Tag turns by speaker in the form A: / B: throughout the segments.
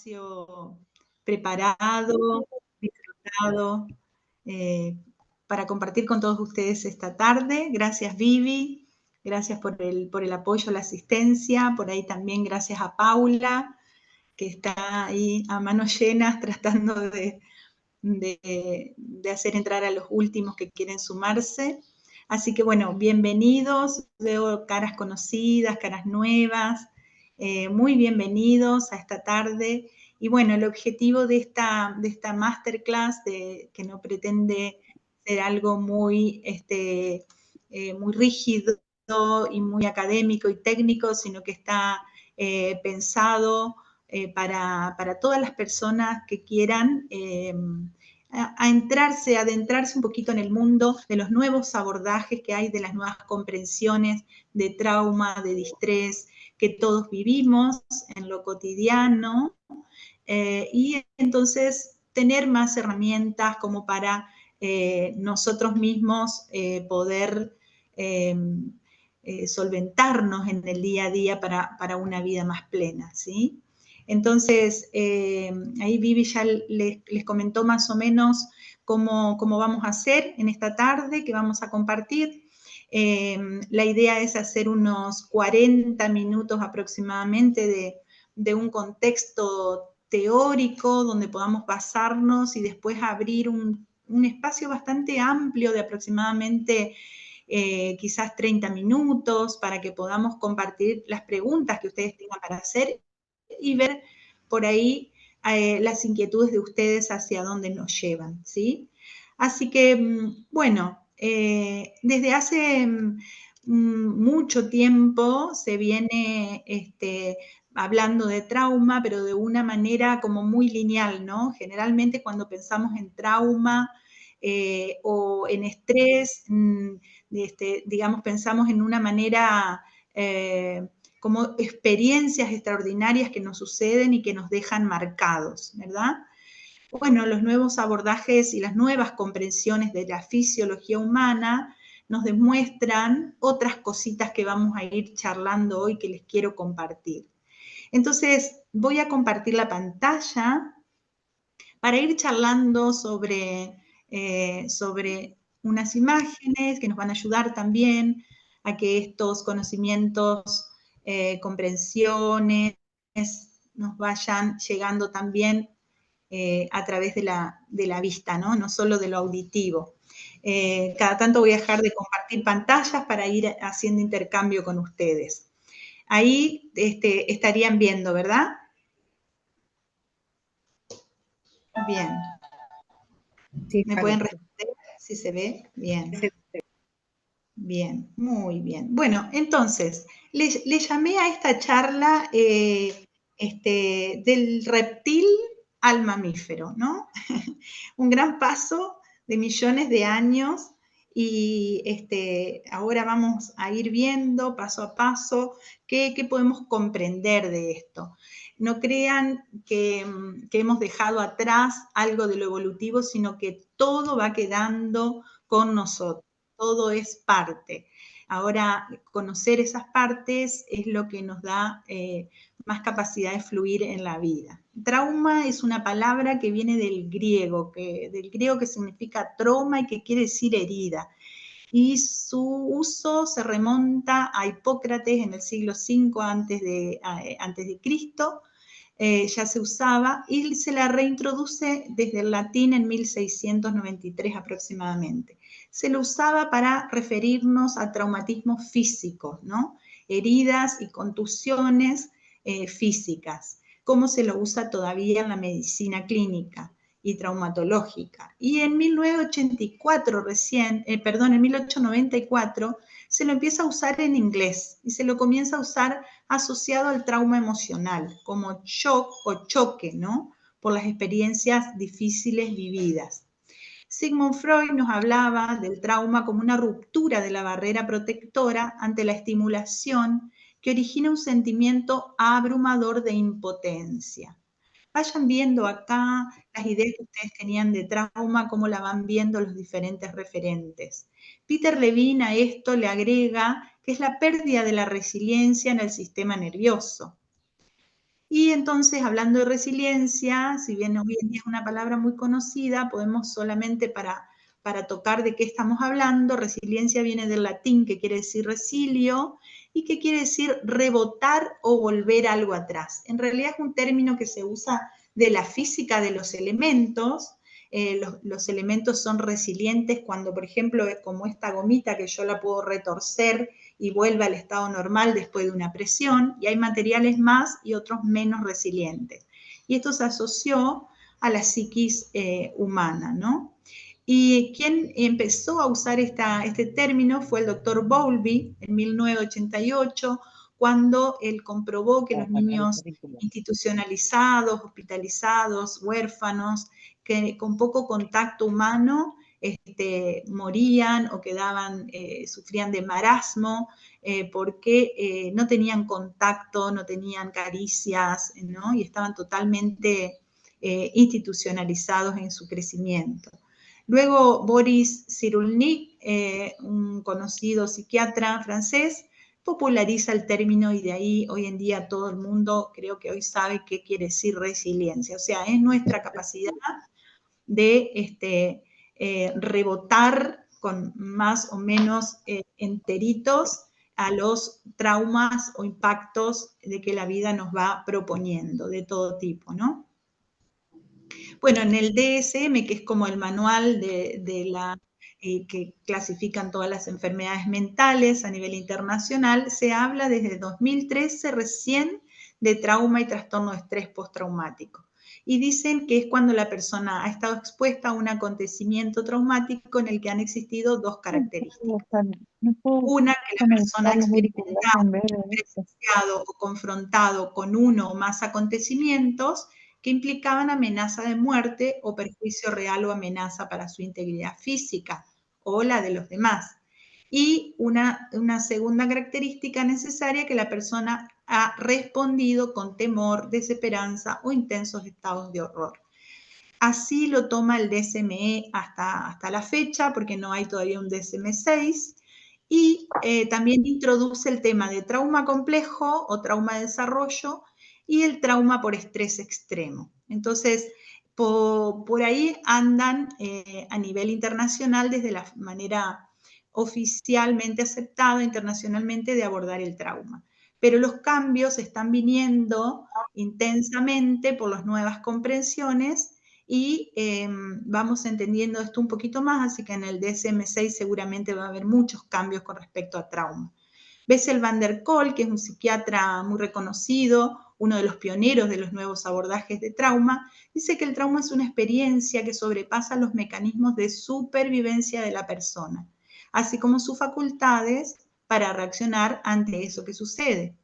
A: espacio preparado, disfrutado, para compartir con todos ustedes esta tarde. Gracias, Vivi, gracias por el apoyo, la asistencia, por ahí también gracias a Paula, que está ahí a manos llenas tratando de hacer entrar a los últimos que quieren sumarse. Así que bueno, bienvenidos, veo caras conocidas, caras nuevas, muy bienvenidos a esta tarde. Y bueno, el objetivo de esta masterclass, que no pretende ser algo muy, muy rígido y muy académico y técnico, sino que está pensado para todas las personas que quieran adentrarse un poquito en el mundo de los nuevos abordajes que hay, de las nuevas comprensiones de trauma, de distrés, que todos vivimos en lo cotidiano, y entonces tener más herramientas como para nosotros mismos poder solventarnos en el día a día para una vida más plena, ¿sí? Entonces, ahí Vivi ya les comentó más o menos cómo vamos a hacer en esta tarde, que vamos a compartir. La idea es hacer unos 40 minutos aproximadamente de un contexto teórico donde podamos basarnos y después abrir un espacio bastante amplio de aproximadamente quizás 30 minutos para que podamos compartir las preguntas que ustedes tengan para hacer y ver por ahí las inquietudes de ustedes hacia dónde nos llevan, ¿sí? Así que, bueno, desde hace mucho tiempo se viene hablando de trauma, pero de una manera como muy lineal, ¿no? Generalmente cuando pensamos en trauma o en estrés, digamos, pensamos en una manera como experiencias extraordinarias que nos suceden y que nos dejan marcados, ¿verdad? Bueno, los nuevos abordajes y las nuevas comprensiones de la fisiología humana nos demuestran otras cositas que vamos a ir charlando hoy que les quiero compartir. Entonces, voy a compartir la pantalla para ir charlando sobre unas imágenes que nos van a ayudar también a que estos conocimientos, comprensiones, nos vayan llegando también a través de la vista, ¿no? No solo de lo auditivo. Cada tanto voy a dejar de compartir pantallas para ir haciendo intercambio con ustedes. Ahí estarían viendo, ¿verdad? Bien.
B: Sí,
A: ¿Me pueden responder si se ve? Bien. Bien, muy bien. Bueno, entonces, le llamé a esta charla del reptil al mamífero, ¿no? Un gran paso de millones de años y ahora vamos a ir viendo paso a paso qué podemos comprender de esto. No crean que hemos dejado atrás algo de lo evolutivo, sino que todo va quedando con nosotros. Todo es parte. Ahora, conocer esas partes es lo que nos da más capacidad de fluir en la vida. Trauma es una palabra que viene del griego que significa trauma y que quiere decir herida. Y su uso se remonta a Hipócrates en el siglo V antes de Cristo. Ya se usaba y se la reintroduce desde el latín en 1693 aproximadamente. Se lo usaba para referirnos a traumatismos físicos, ¿no? Heridas y contusiones físicas, como se lo usa todavía en la medicina clínica y traumatológica. Y en 1984 en 1894 se lo empieza a usar en inglés y se lo comienza a usar asociado al trauma emocional, como shock o choque, ¿no? Por las experiencias difíciles vividas. Sigmund Freud nos hablaba del trauma como una ruptura de la barrera protectora ante la estimulación que origina un sentimiento abrumador de impotencia. Vayan viendo acá las ideas que ustedes tenían de trauma, cómo la van viendo los diferentes referentes. Peter Levine a esto le agrega que es la pérdida de la resiliencia en el sistema nervioso. Y entonces, hablando de resiliencia, si bien hoy en día es una palabra muy conocida, podemos solamente para tocar de qué estamos hablando, resiliencia viene del latín, que quiere decir resilio, y que quiere decir rebotar o volver algo atrás. En realidad es un término que se usa de la física de los elementos. Los elementos son resilientes cuando, por ejemplo, como esta gomita que yo la puedo retorcer y vuelve al estado normal después de una presión, y hay materiales más y otros menos resilientes. Y esto se asoció a la psiquis humana, ¿no? Y quien empezó a usar este término fue el doctor Bowlby en 1988, cuando él comprobó que los niños institucionalizados, hospitalizados, huérfanos, que con poco contacto humano morían o quedaban, sufrían de marasmo, porque no tenían contacto, no tenían caricias, ¿no? Y estaban totalmente institucionalizados en su crecimiento. Luego Boris Cyrulnik, un conocido psiquiatra francés, populariza el término y de ahí hoy en día todo el mundo creo que hoy sabe qué quiere decir resiliencia. O sea, es nuestra capacidad de rebotar con más o menos enteritos a los traumas o impactos de que la vida nos va proponiendo de todo tipo, ¿no? Bueno, en el DSM, que es como el manual que clasifican todas las enfermedades mentales a nivel internacional, se habla desde 2013 recién de trauma y trastorno de estrés postraumático. Y dicen que es cuando la persona ha estado expuesta a un acontecimiento traumático en el que han existido dos características. Una, que la persona ha experimentado, presenciado o confrontado con uno o más acontecimientos que implicaban amenaza de muerte o perjuicio real o amenaza para su integridad física o la de los demás. Y una segunda característica necesaria, que la persona ha respondido con temor, desesperanza o intensos estados de horror. Así lo toma el DSM hasta la fecha, porque no hay todavía un DSM-6, y también introduce el tema de trauma complejo o trauma de desarrollo y el trauma por estrés extremo. Entonces, por ahí andan a nivel internacional desde la manera oficialmente aceptada internacionalmente de abordar el trauma. Pero los cambios están viniendo intensamente por las nuevas comprensiones y vamos entendiendo esto un poquito más, así que en el DSM-6 seguramente va a haber muchos cambios con respecto a trauma. Bessel van der Kolk, que es un psiquiatra muy reconocido, uno de los pioneros de los nuevos abordajes de trauma, dice que el trauma es una experiencia que sobrepasa los mecanismos de supervivencia de la persona, así como sus facultades para reaccionar ante eso que sucede.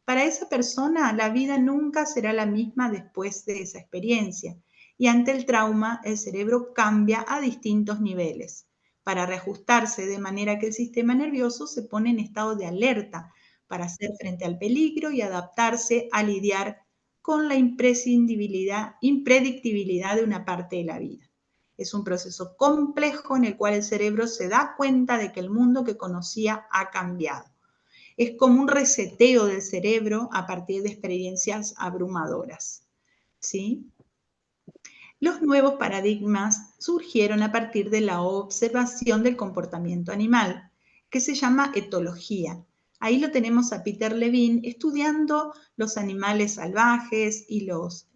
A: Para esa persona, la vida nunca será la misma después de esa experiencia. Y ante el trauma, el cerebro cambia a distintos niveles para reajustarse, de manera que el sistema nervioso se pone en estado de alerta para hacer frente al peligro y adaptarse a lidiar con la impredictibilidad de una parte de la vida. Es un proceso complejo en el cual el cerebro se da cuenta de que el mundo que conocía ha cambiado. Es como un reseteo del cerebro a partir de experiencias abrumadoras, ¿sí? Los nuevos paradigmas surgieron a partir de la observación del comportamiento animal, que se llama etología. Ahí lo tenemos a Peter Levine estudiando los animales salvajes y los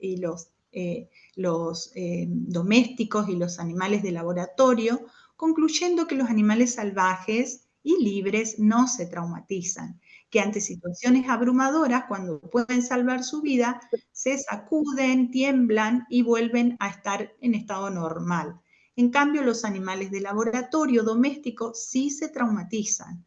A: domésticos y los animales de laboratorio, concluyendo que los animales salvajes y libres no se traumatizan, que ante situaciones abrumadoras, cuando pueden salvar su vida, se sacuden, tiemblan y vuelven a estar en estado normal. En cambio, los animales de laboratorio domésticos sí se traumatizan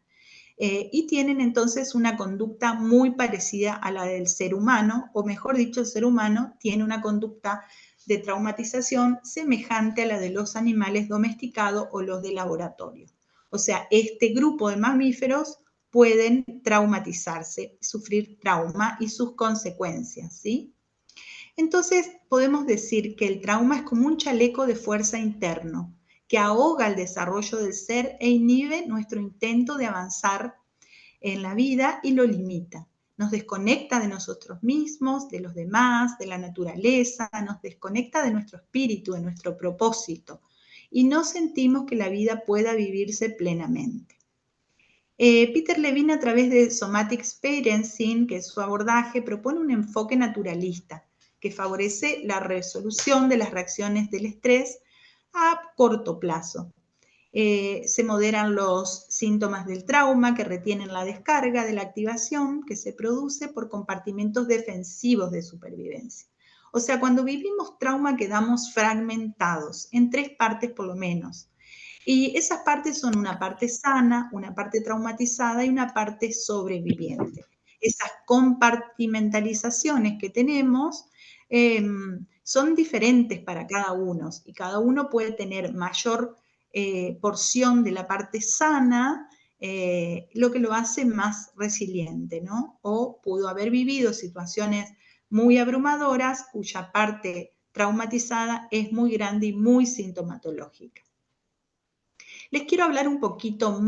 A: y tienen entonces una conducta muy parecida a la del ser humano, o mejor dicho, el ser humano tiene una conducta de traumatización semejante a la de los animales domesticados o los de laboratorio. O sea, este grupo de mamíferos pueden traumatizarse, sufrir trauma y sus consecuencias, ¿sí? Entonces, podemos decir que el trauma es como un chaleco de fuerza interno que ahoga el desarrollo del ser e inhibe nuestro intento de avanzar en la vida y lo limita. nos desconecta de nosotros mismos, de los demás, de la naturaleza, nos desconecta de nuestro espíritu, de nuestro propósito, y no sentimos que la vida pueda vivirse plenamente. Peter Levine, a través de Somatic Experiencing, que es su abordaje, propone un enfoque naturalista que favorece la resolución de las reacciones del estrés a corto plazo. Se moderan los síntomas del trauma que retienen la descarga de la activación que se produce por compartimentos defensivos de supervivencia. O sea, cuando vivimos trauma quedamos fragmentados en 3 partes por lo menos. Y esas partes son una parte sana, una parte traumatizada y una parte sobreviviente. Esas compartimentalizaciones que tenemos son diferentes para cada uno y cada uno puede tener mayor porción de la parte sana, lo que lo hace más resiliente, ¿no? O pudo haber vivido situaciones muy abrumadoras cuya parte traumatizada es muy grande y muy sintomatológica. Les quiero hablar un poquito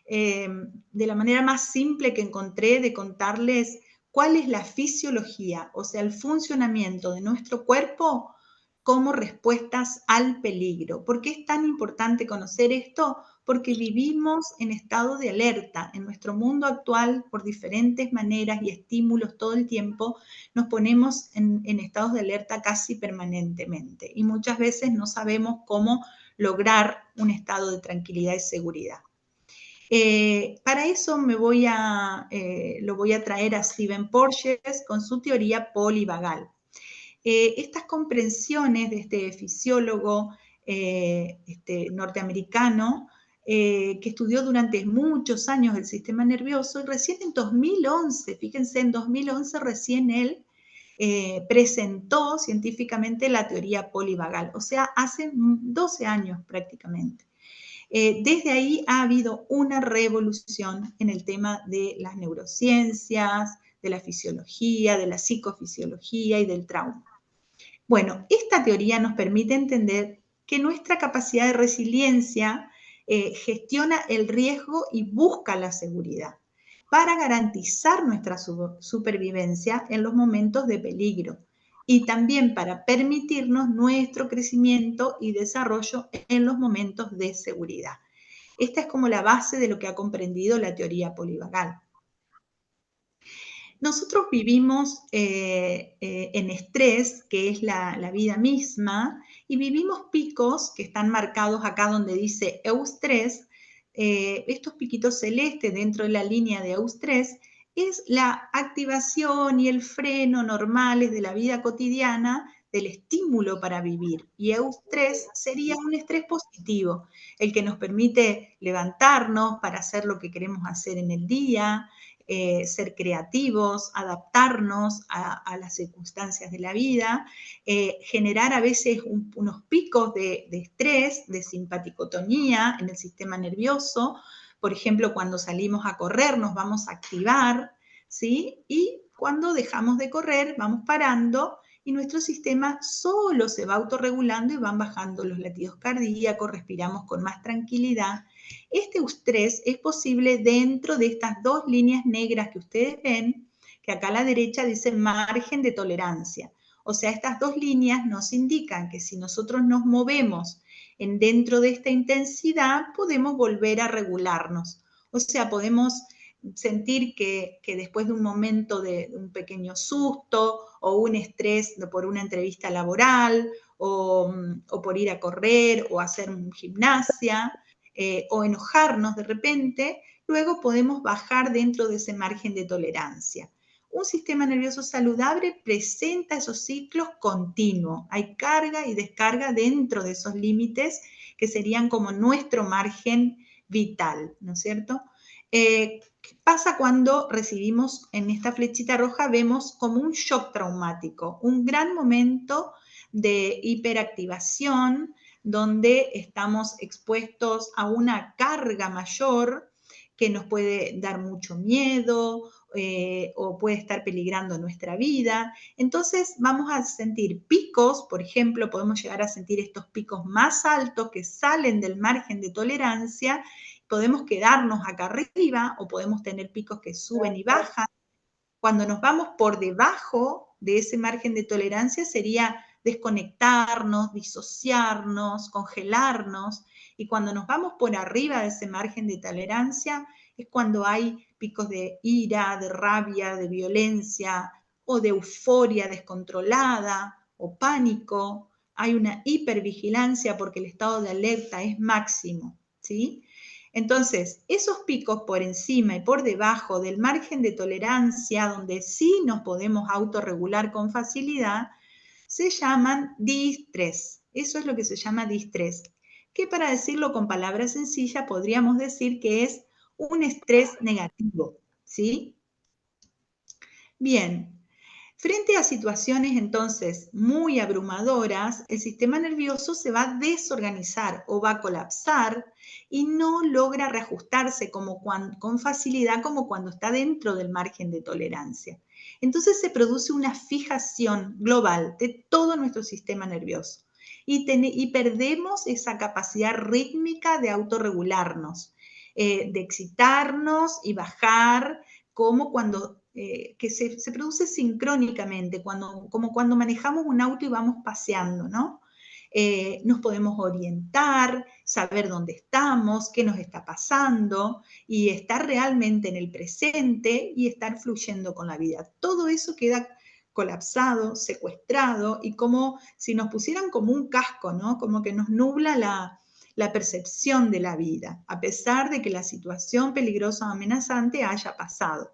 A: de la manera más simple que encontré de contarles cuál es la fisiología, o sea, el funcionamiento de nuestro cuerpo como respuestas al peligro. ¿Por qué es tan importante conocer esto? Porque vivimos en estado de alerta. En nuestro mundo actual, por diferentes maneras y estímulos todo el tiempo, nos ponemos en estados de alerta casi permanentemente y muchas veces no sabemos cómo lograr un estado de tranquilidad y seguridad. Para eso lo voy a traer a Stephen Porges con su teoría polivagal. Estas comprensiones de este fisiólogo norteamericano que estudió durante muchos años el sistema nervioso, y recién en 2011, fíjense, en 2011 recién él presentó científicamente la teoría polivagal, o sea, hace 12 años prácticamente. Desde ahí ha habido una revolución en el tema de las neurociencias, de la fisiología, de la psicofisiología y del trauma. Bueno, esta teoría nos permite entender que nuestra capacidad de resiliencia gestiona el riesgo y busca la seguridad para garantizar nuestra supervivencia en los momentos de peligro y también para permitirnos nuestro crecimiento y desarrollo en los momentos de seguridad. Esta es como la base de lo que ha comprendido la teoría polivagal. Nosotros vivimos en estrés, que es la vida misma, y vivimos picos que están marcados acá donde dice eustrés. Estos piquitos celestes dentro de la línea de eustrés es la activación y el freno normales de la vida cotidiana del estímulo para vivir. Y eustrés sería un estrés positivo, el que nos permite levantarnos para hacer lo que queremos hacer en el día, ser creativos, adaptarnos a las circunstancias de la vida, generar a veces unos picos de estrés, de simpaticotonía en el sistema nervioso. Por ejemplo, cuando salimos a correr nos vamos a activar, ¿sí? Y cuando dejamos de correr vamos parando y nuestro sistema solo se va autorregulando y van bajando los latidos cardíacos, respiramos con más tranquilidad. Este eustrés es posible dentro de estas dos líneas negras que ustedes ven, que acá a la derecha dice margen de tolerancia. O sea, estas dos líneas nos indican que si nosotros nos movemos dentro de esta intensidad, podemos volver a regularnos. O sea, podemos sentir que después de un momento de un pequeño susto o un estrés por una entrevista laboral o por ir a correr o hacer gimnasia, o enojarnos de repente, luego podemos bajar dentro de ese margen de tolerancia. Un sistema nervioso saludable presenta esos ciclos continuos. Hay carga y descarga dentro de esos límites que serían como nuestro margen vital, ¿no es cierto? ¿Qué pasa cuando recibimos en esta flechita roja? Vemos como un shock traumático, un gran momento de hiperactivación, donde estamos expuestos a una carga mayor que nos puede dar mucho miedo o puede estar peligrando nuestra vida. Entonces vamos a sentir picos, por ejemplo, podemos llegar a sentir estos picos más altos que salen del margen de tolerancia, podemos quedarnos acá arriba o podemos tener picos que suben y bajan. Cuando nos vamos por debajo de ese margen de tolerancia sería desconectarnos, disociarnos, congelarnos. Y cuando nos vamos por arriba de ese margen de tolerancia es cuando hay picos de ira, de rabia, de violencia o de euforia descontrolada o pánico. Hay una hipervigilancia porque el estado de alerta es máximo, ¿sí? Entonces, esos picos por encima y por debajo del margen de tolerancia, donde sí nos podemos autorregular con facilidad, se llaman distrés. Eso es lo que se llama distrés, que para decirlo con palabras sencillas podríamos decir que es un estrés negativo, ¿sí? Bien, frente a situaciones entonces muy abrumadoras, el sistema nervioso se va a desorganizar o va a colapsar y no logra reajustarse con facilidad como cuando está dentro del margen de tolerancia. Entonces se produce una fijación global de todo nuestro sistema nervioso y perdemos esa capacidad rítmica de autorregularnos, de excitarnos y bajar, como cuando que se produce sincrónicamente, como cuando manejamos un auto y vamos paseando, ¿no? Nos podemos orientar, saber dónde estamos, qué nos está pasando y estar realmente en el presente y estar fluyendo con la vida. Todo eso queda colapsado, secuestrado y como si nos pusieran como un casco, ¿no? Como que nos nubla la percepción de la vida, a pesar de que la situación peligrosa o amenazante haya pasado.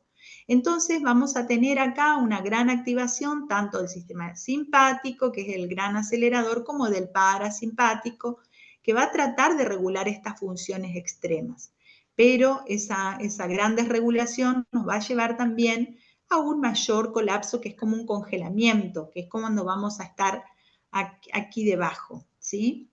A: Entonces vamos a tener acá una gran activación tanto del sistema simpático, que es el gran acelerador, como del parasimpático, que va a tratar de regular estas funciones extremas. Pero esa gran desregulación nos va a llevar también a un mayor colapso, que es como un congelamiento, que es como cuando vamos a estar aquí debajo, ¿sí?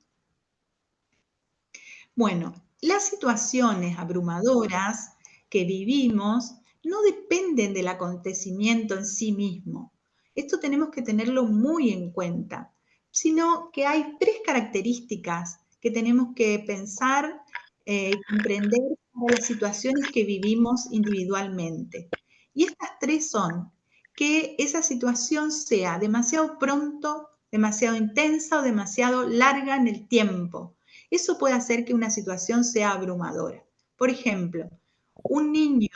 A: Bueno, las situaciones abrumadoras que vivimos no dependen del acontecimiento en sí mismo. Esto tenemos que tenerlo muy en cuenta, sino que hay tres características que tenemos que pensar y comprender para las situaciones que vivimos individualmente. Y estas tres son que esa situación sea demasiado pronto, demasiado intensa o demasiado larga en el tiempo. Eso puede hacer que una situación sea abrumadora. Por ejemplo, un niño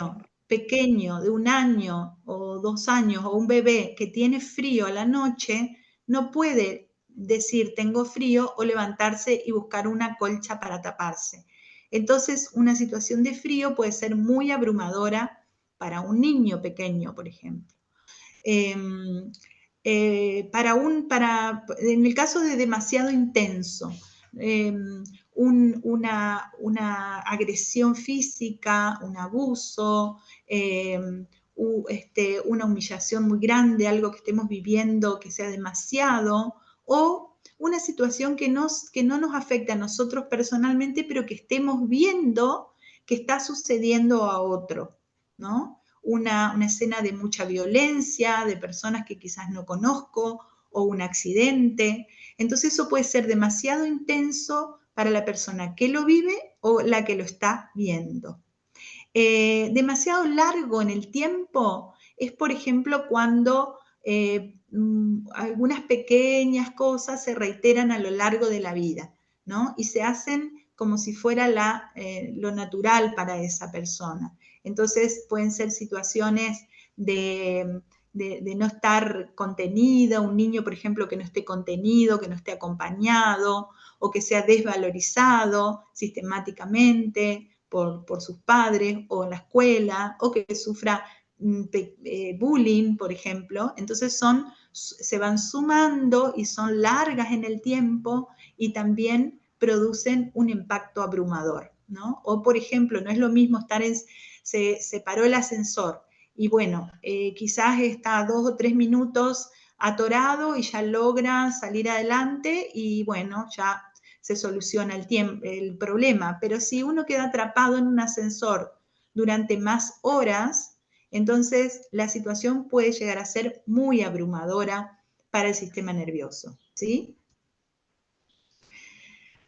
A: pequeño de 1 año o 2 años o un bebé que tiene frío a la noche no puede decir tengo frío o levantarse y buscar una colcha para taparse. Entonces, una situación de frío puede ser muy abrumadora para un niño pequeño, por ejemplo. En el caso de demasiado intenso, una agresión física, un abuso, una humillación muy grande, algo que estemos viviendo que sea demasiado, o una situación que no nos afecta a nosotros personalmente, pero que estemos viendo que está sucediendo a otro, ¿no? Una escena de mucha violencia, de personas que quizás no conozco, o un accidente. Entonces eso puede ser demasiado intenso para la persona que lo vive o la que lo está viendo. Demasiado largo en el tiempo es, por ejemplo, cuando algunas pequeñas cosas se reiteran a lo largo de la vida, ¿no? Y se hacen como si fuera lo natural para esa persona. Entonces pueden ser situaciones de no estar contenido, un niño, por ejemplo, que no esté contenido, que no esté acompañado, o que sea desvalorizado sistemáticamente por sus padres o en la escuela, o que sufra bullying, por ejemplo. Entonces se van sumando y son largas en el tiempo y también producen un impacto abrumador, ¿no? O, por ejemplo, no es lo mismo se paró el ascensor y bueno, quizás está 2 o 3 minutos atorado y ya logra salir adelante y bueno, ya se soluciona el problema. Pero si uno queda atrapado en un ascensor durante más horas, entonces la situación puede llegar a ser muy abrumadora para el sistema nervioso, ¿sí?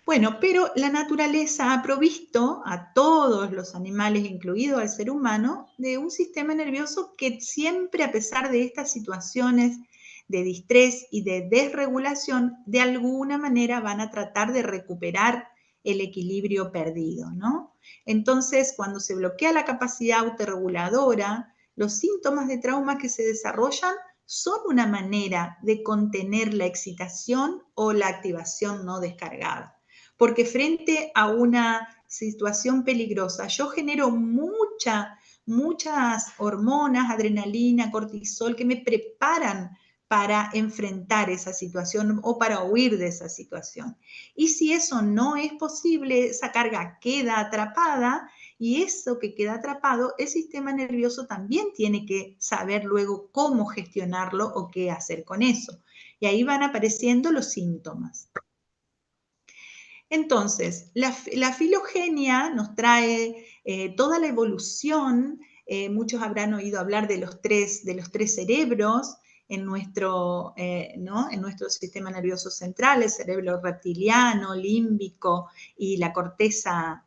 A: Bueno, pero la naturaleza ha provisto a todos los animales, incluido al ser humano, de un sistema nervioso que siempre, a pesar de estas situaciones de distrés y de desregulación, de alguna manera van a tratar de recuperar el equilibrio perdido, ¿no? Entonces, cuando se bloquea la capacidad autorreguladora, los síntomas de trauma que se desarrollan son una manera de contener la excitación o la activación no descargada. Porque frente a una situación peligrosa, yo genero muchas hormonas, adrenalina, cortisol, que me preparan para enfrentar esa situación o para huir de esa situación. Y si eso no es posible, esa carga queda atrapada y eso que queda atrapado, el sistema nervioso también tiene que saber luego cómo gestionarlo o qué hacer con eso. Y ahí van apareciendo los síntomas. Entonces, la filogenia nos trae toda la evolución. Muchos habrán oído hablar de los tres cerebros en nuestro, ¿no? En nuestro sistema nervioso central, el cerebro reptiliano, límbico y la corteza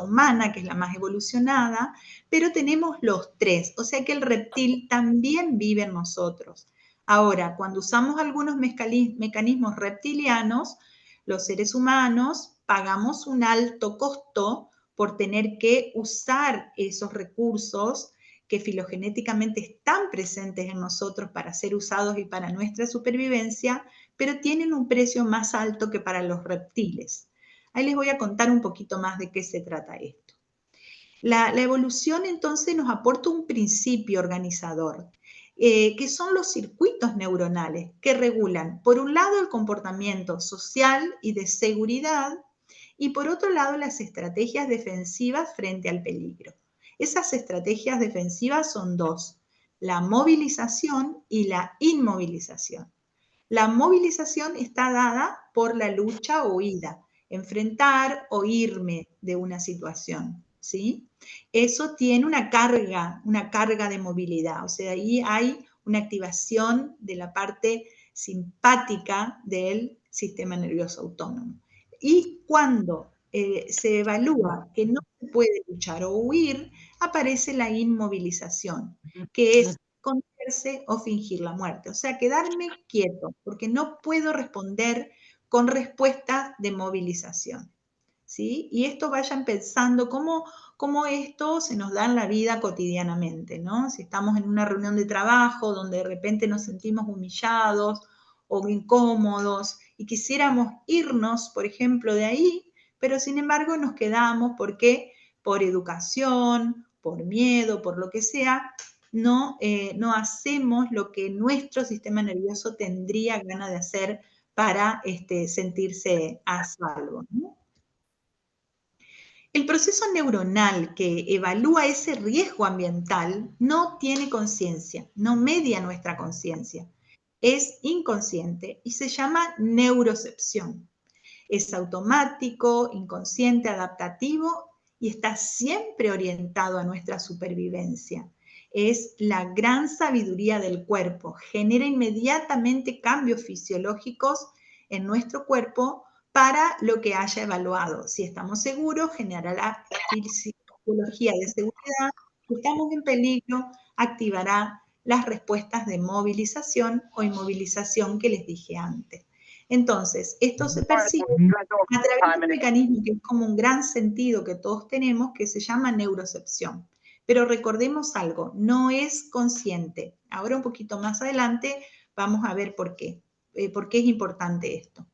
A: humana, que es la más evolucionada, pero tenemos los tres, o sea que el reptil también vive en nosotros. Ahora, cuando usamos algunos mecanismos reptilianos, los seres humanos pagamos un alto costo por tener que usar esos recursos que filogenéticamente están presentes en nosotros para ser usados y para nuestra supervivencia, pero tienen un precio más alto que para los reptiles. Ahí les voy a contar un poquito más de qué se trata esto. La evolución entonces nos aporta un principio organizador, que son los circuitos neuronales que regulan, por un lado, el comportamiento social y de seguridad, y por otro lado, las estrategias defensivas frente al peligro. Esas estrategias defensivas son dos: la movilización y la inmovilización. La movilización está dada por la lucha o huida, enfrentar o irme de una situación, ¿sí? Eso tiene una carga de movilidad, o sea, ahí hay una activación de la parte simpática del sistema nervioso autónomo. Y cuando se evalúa que no se puede luchar o huir, aparece la inmovilización, que es contenerse o fingir la muerte, o sea, quedarme quieto, porque no puedo responder con respuestas de movilización. ¿Sí? Y esto vayan pensando cómo esto se nos da en la vida cotidianamente, ¿no? Si estamos en una reunión de trabajo donde de repente nos sentimos humillados o incómodos y quisiéramos irnos, por ejemplo, de ahí, pero sin embargo nos quedamos porque por educación, por miedo, por lo que sea, no hacemos lo que nuestro sistema nervioso tendría ganas de hacer para sentirse a salvo, ¿no? El proceso neuronal que evalúa ese riesgo ambiental no tiene conciencia, no media nuestra conciencia. Es inconsciente y se llama neurocepción. Es automático, inconsciente, adaptativo y está siempre orientado a nuestra supervivencia. Es la gran sabiduría del cuerpo. Genera inmediatamente cambios fisiológicos en nuestro cuerpo para lo que haya evaluado. Si estamos seguros, generará la fisiología de seguridad. Si estamos en peligro, activará las respuestas de movilización o inmovilización que les dije antes. Entonces, esto se percibe a través de un mecanismo que es como un gran sentido que todos tenemos, que se llama neurocepción. Pero recordemos algo, no es consciente. Ahora un poquito más adelante vamos a ver por qué es importante esto.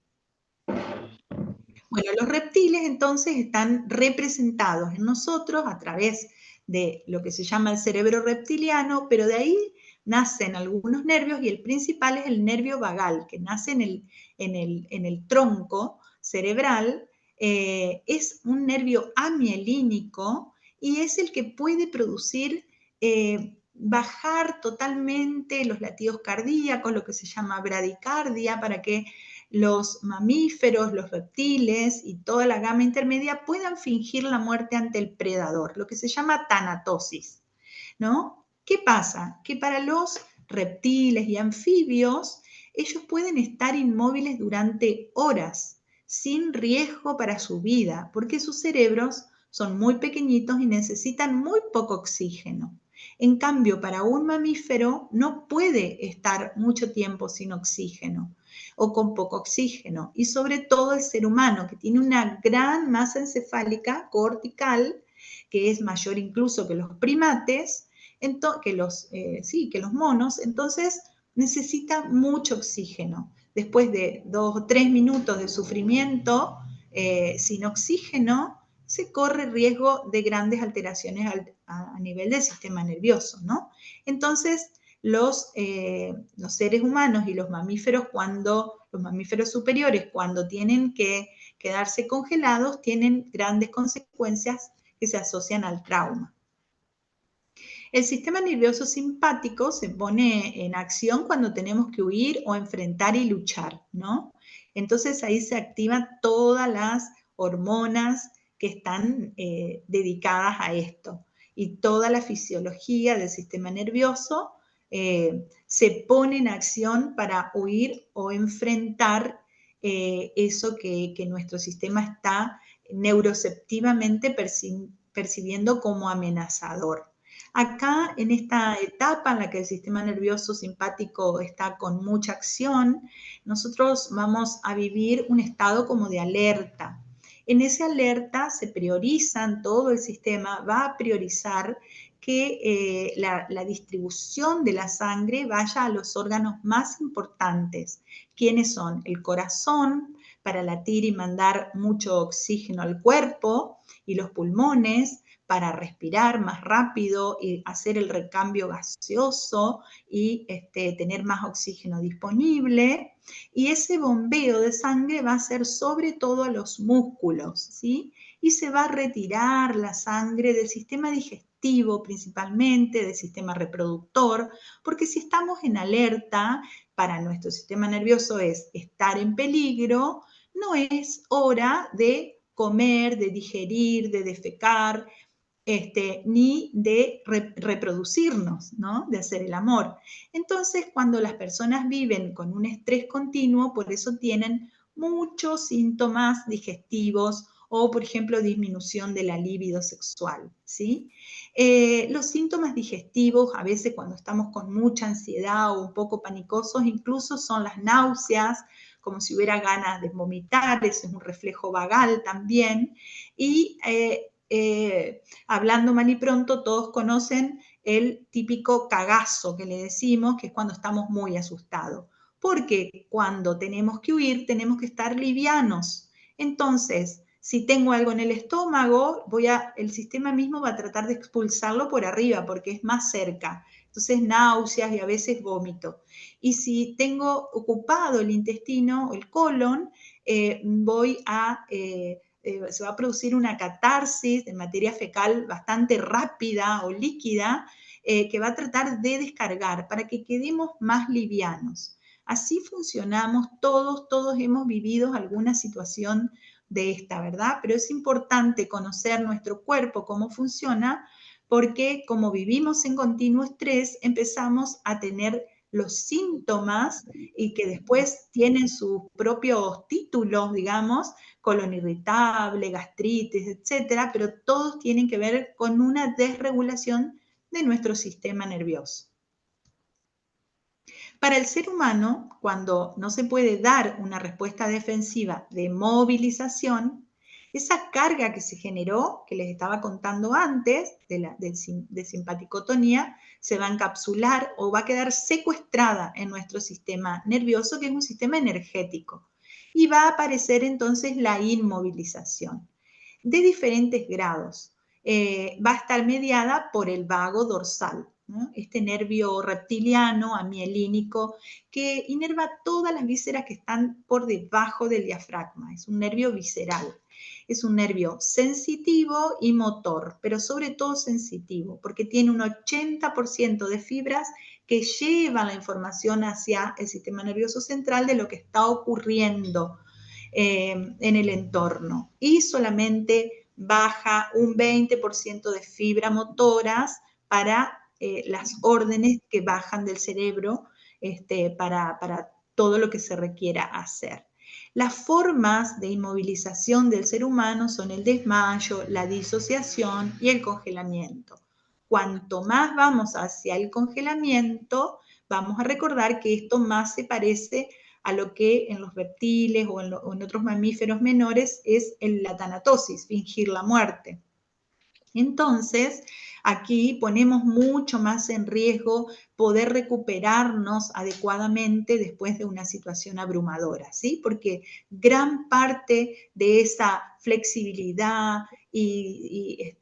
A: Bueno, los reptiles entonces están representados en nosotros a través de lo que se llama el cerebro reptiliano, pero de ahí nacen algunos nervios y el principal es el nervio vagal, que nace en el tronco cerebral. Es un nervio amielínico y es el que puede producir, bajar totalmente los latidos cardíacos, lo que se llama bradicardia, para que los mamíferos, los reptiles y toda la gama intermedia puedan fingir la muerte ante el predador, lo que se llama tanatosis, ¿no? ¿Qué pasa? Que para los reptiles y anfibios, ellos pueden estar inmóviles durante horas sin riesgo para su vida, porque sus cerebros son muy pequeñitos y necesitan muy poco oxígeno. En cambio, para un mamífero no puede estar mucho tiempo sin oxígeno o con poco oxígeno. Y sobre todo el ser humano, que tiene una gran masa encefálica cortical, que es mayor incluso que los primates, que los monos, entonces necesita mucho oxígeno. Después de 2 o 3 minutos de sufrimiento sin oxígeno, se corre riesgo de grandes alteraciones a nivel del sistema nervioso, ¿no? Entonces, los seres humanos y los mamíferos superiores, cuando tienen que quedarse congelados, tienen grandes consecuencias que se asocian al trauma. El sistema nervioso simpático se pone en acción cuando tenemos que huir o enfrentar y luchar, ¿no? Entonces ahí se activan todas las hormonas que están dedicadas a esto y toda la fisiología del sistema nervioso se pone en acción para huir o enfrentar eso que nuestro sistema está neuroceptivamente percibiendo como amenazador. Acá, en esta etapa en la que el sistema nervioso simpático está con mucha acción, nosotros vamos a vivir un estado como de alerta. En esa alerta se priorizan, todo el sistema va a priorizar que la distribución de la sangre vaya a los órganos más importantes. ¿Quiénes son? El corazón, para latir y mandar mucho oxígeno al cuerpo, y los pulmones, para respirar más rápido y hacer el recambio gaseoso y tener más oxígeno disponible. Y ese bombeo de sangre va a ser sobre todo a los músculos, ¿sí? Y se va a retirar la sangre del sistema digestivo principalmente, del sistema reproductor, porque si estamos en alerta, para nuestro sistema nervioso es estar en peligro, no es hora de comer, de digerir, de defecar, ni de reproducirnos, ¿no? De hacer el amor. Entonces, cuando las personas viven con un estrés continuo, por eso tienen muchos síntomas digestivos o, por ejemplo, disminución de la libido sexual, ¿sí? Los síntomas digestivos, a veces cuando estamos con mucha ansiedad o un poco panicosos, incluso son las náuseas, como si hubiera ganas de vomitar, eso es un reflejo vagal también, y hablando mal y pronto, todos conocen el típico cagazo que le decimos, que es cuando estamos muy asustados. Porque cuando tenemos que huir, tenemos que estar livianos. Entonces, si tengo algo en el estómago, el sistema mismo va a tratar de expulsarlo por arriba, porque es más cerca. Entonces, náuseas y a veces vómito. Y si tengo ocupado el intestino, el colon, se va a producir una catarsis de materia fecal bastante rápida o líquida que va a tratar de descargar para que quedemos más livianos. Así funcionamos todos hemos vivido alguna situación de esta, ¿verdad? Pero es importante conocer nuestro cuerpo, cómo funciona, porque como vivimos en continuo estrés, empezamos a tener los síntomas y que después tienen sus propios títulos, digamos, colon irritable, gastritis, etcétera, pero todos tienen que ver con una desregulación de nuestro sistema nervioso. Para el ser humano, cuando no se puede dar una respuesta defensiva de movilización, esa carga que se generó, que les estaba contando antes, de simpaticotonía, se va a encapsular o va a quedar secuestrada en nuestro sistema nervioso, que es un sistema energético. Y va a aparecer entonces la inmovilización de diferentes grados. Va a estar mediada por el vago dorsal, ¿no? Este nervio reptiliano, amielínico, que inerva todas las vísceras que están por debajo del diafragma. Es un nervio visceral. Es un nervio sensitivo y motor, pero sobre todo sensitivo, porque tiene un 80% de fibras que llevan la información hacia el sistema nervioso central de lo que está ocurriendo en el entorno. Y solamente baja un 20% de fibra motoras para las órdenes que bajan del cerebro para todo lo que se requiera hacer. Las formas de inmovilización del ser humano son el desmayo, la disociación y el congelamiento. Cuanto más vamos hacia el congelamiento, vamos a recordar que esto más se parece a lo que en los reptiles o en otros mamíferos menores es la tanatosis, fingir la muerte. Entonces, aquí ponemos mucho más en riesgo poder recuperarnos adecuadamente después de una situación abrumadora, ¿sí? Porque gran parte de esa flexibilidad y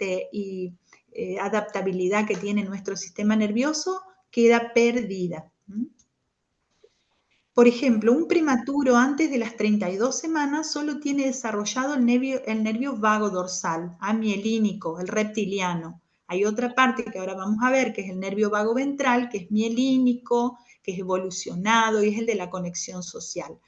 A: adaptabilidad que tiene nuestro sistema nervioso queda perdida. Por ejemplo, un prematuro antes de las 32 semanas solo tiene desarrollado el nervio vago dorsal, amielínico, el reptiliano. Hay otra parte que ahora vamos a ver, que es el nervio vago ventral, que es mielínico, que es evolucionado y es el de la conexión social.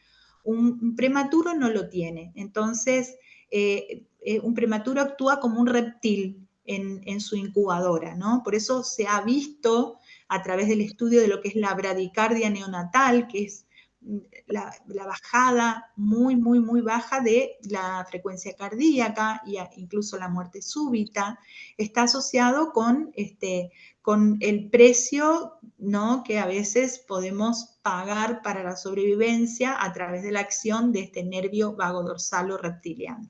A: Un prematuro no lo tiene. Entonces, un prematuro actúa como un reptil en su incubadora, ¿no? Por eso se ha visto a través del estudio de lo que es la bradicardia neonatal, que es la bajada muy baja de la frecuencia cardíaca e incluso la muerte súbita, está asociado con el precio, ¿no?, que a veces podemos pagar para la sobrevivencia a través de la acción de este nervio vago dorsal o reptiliano.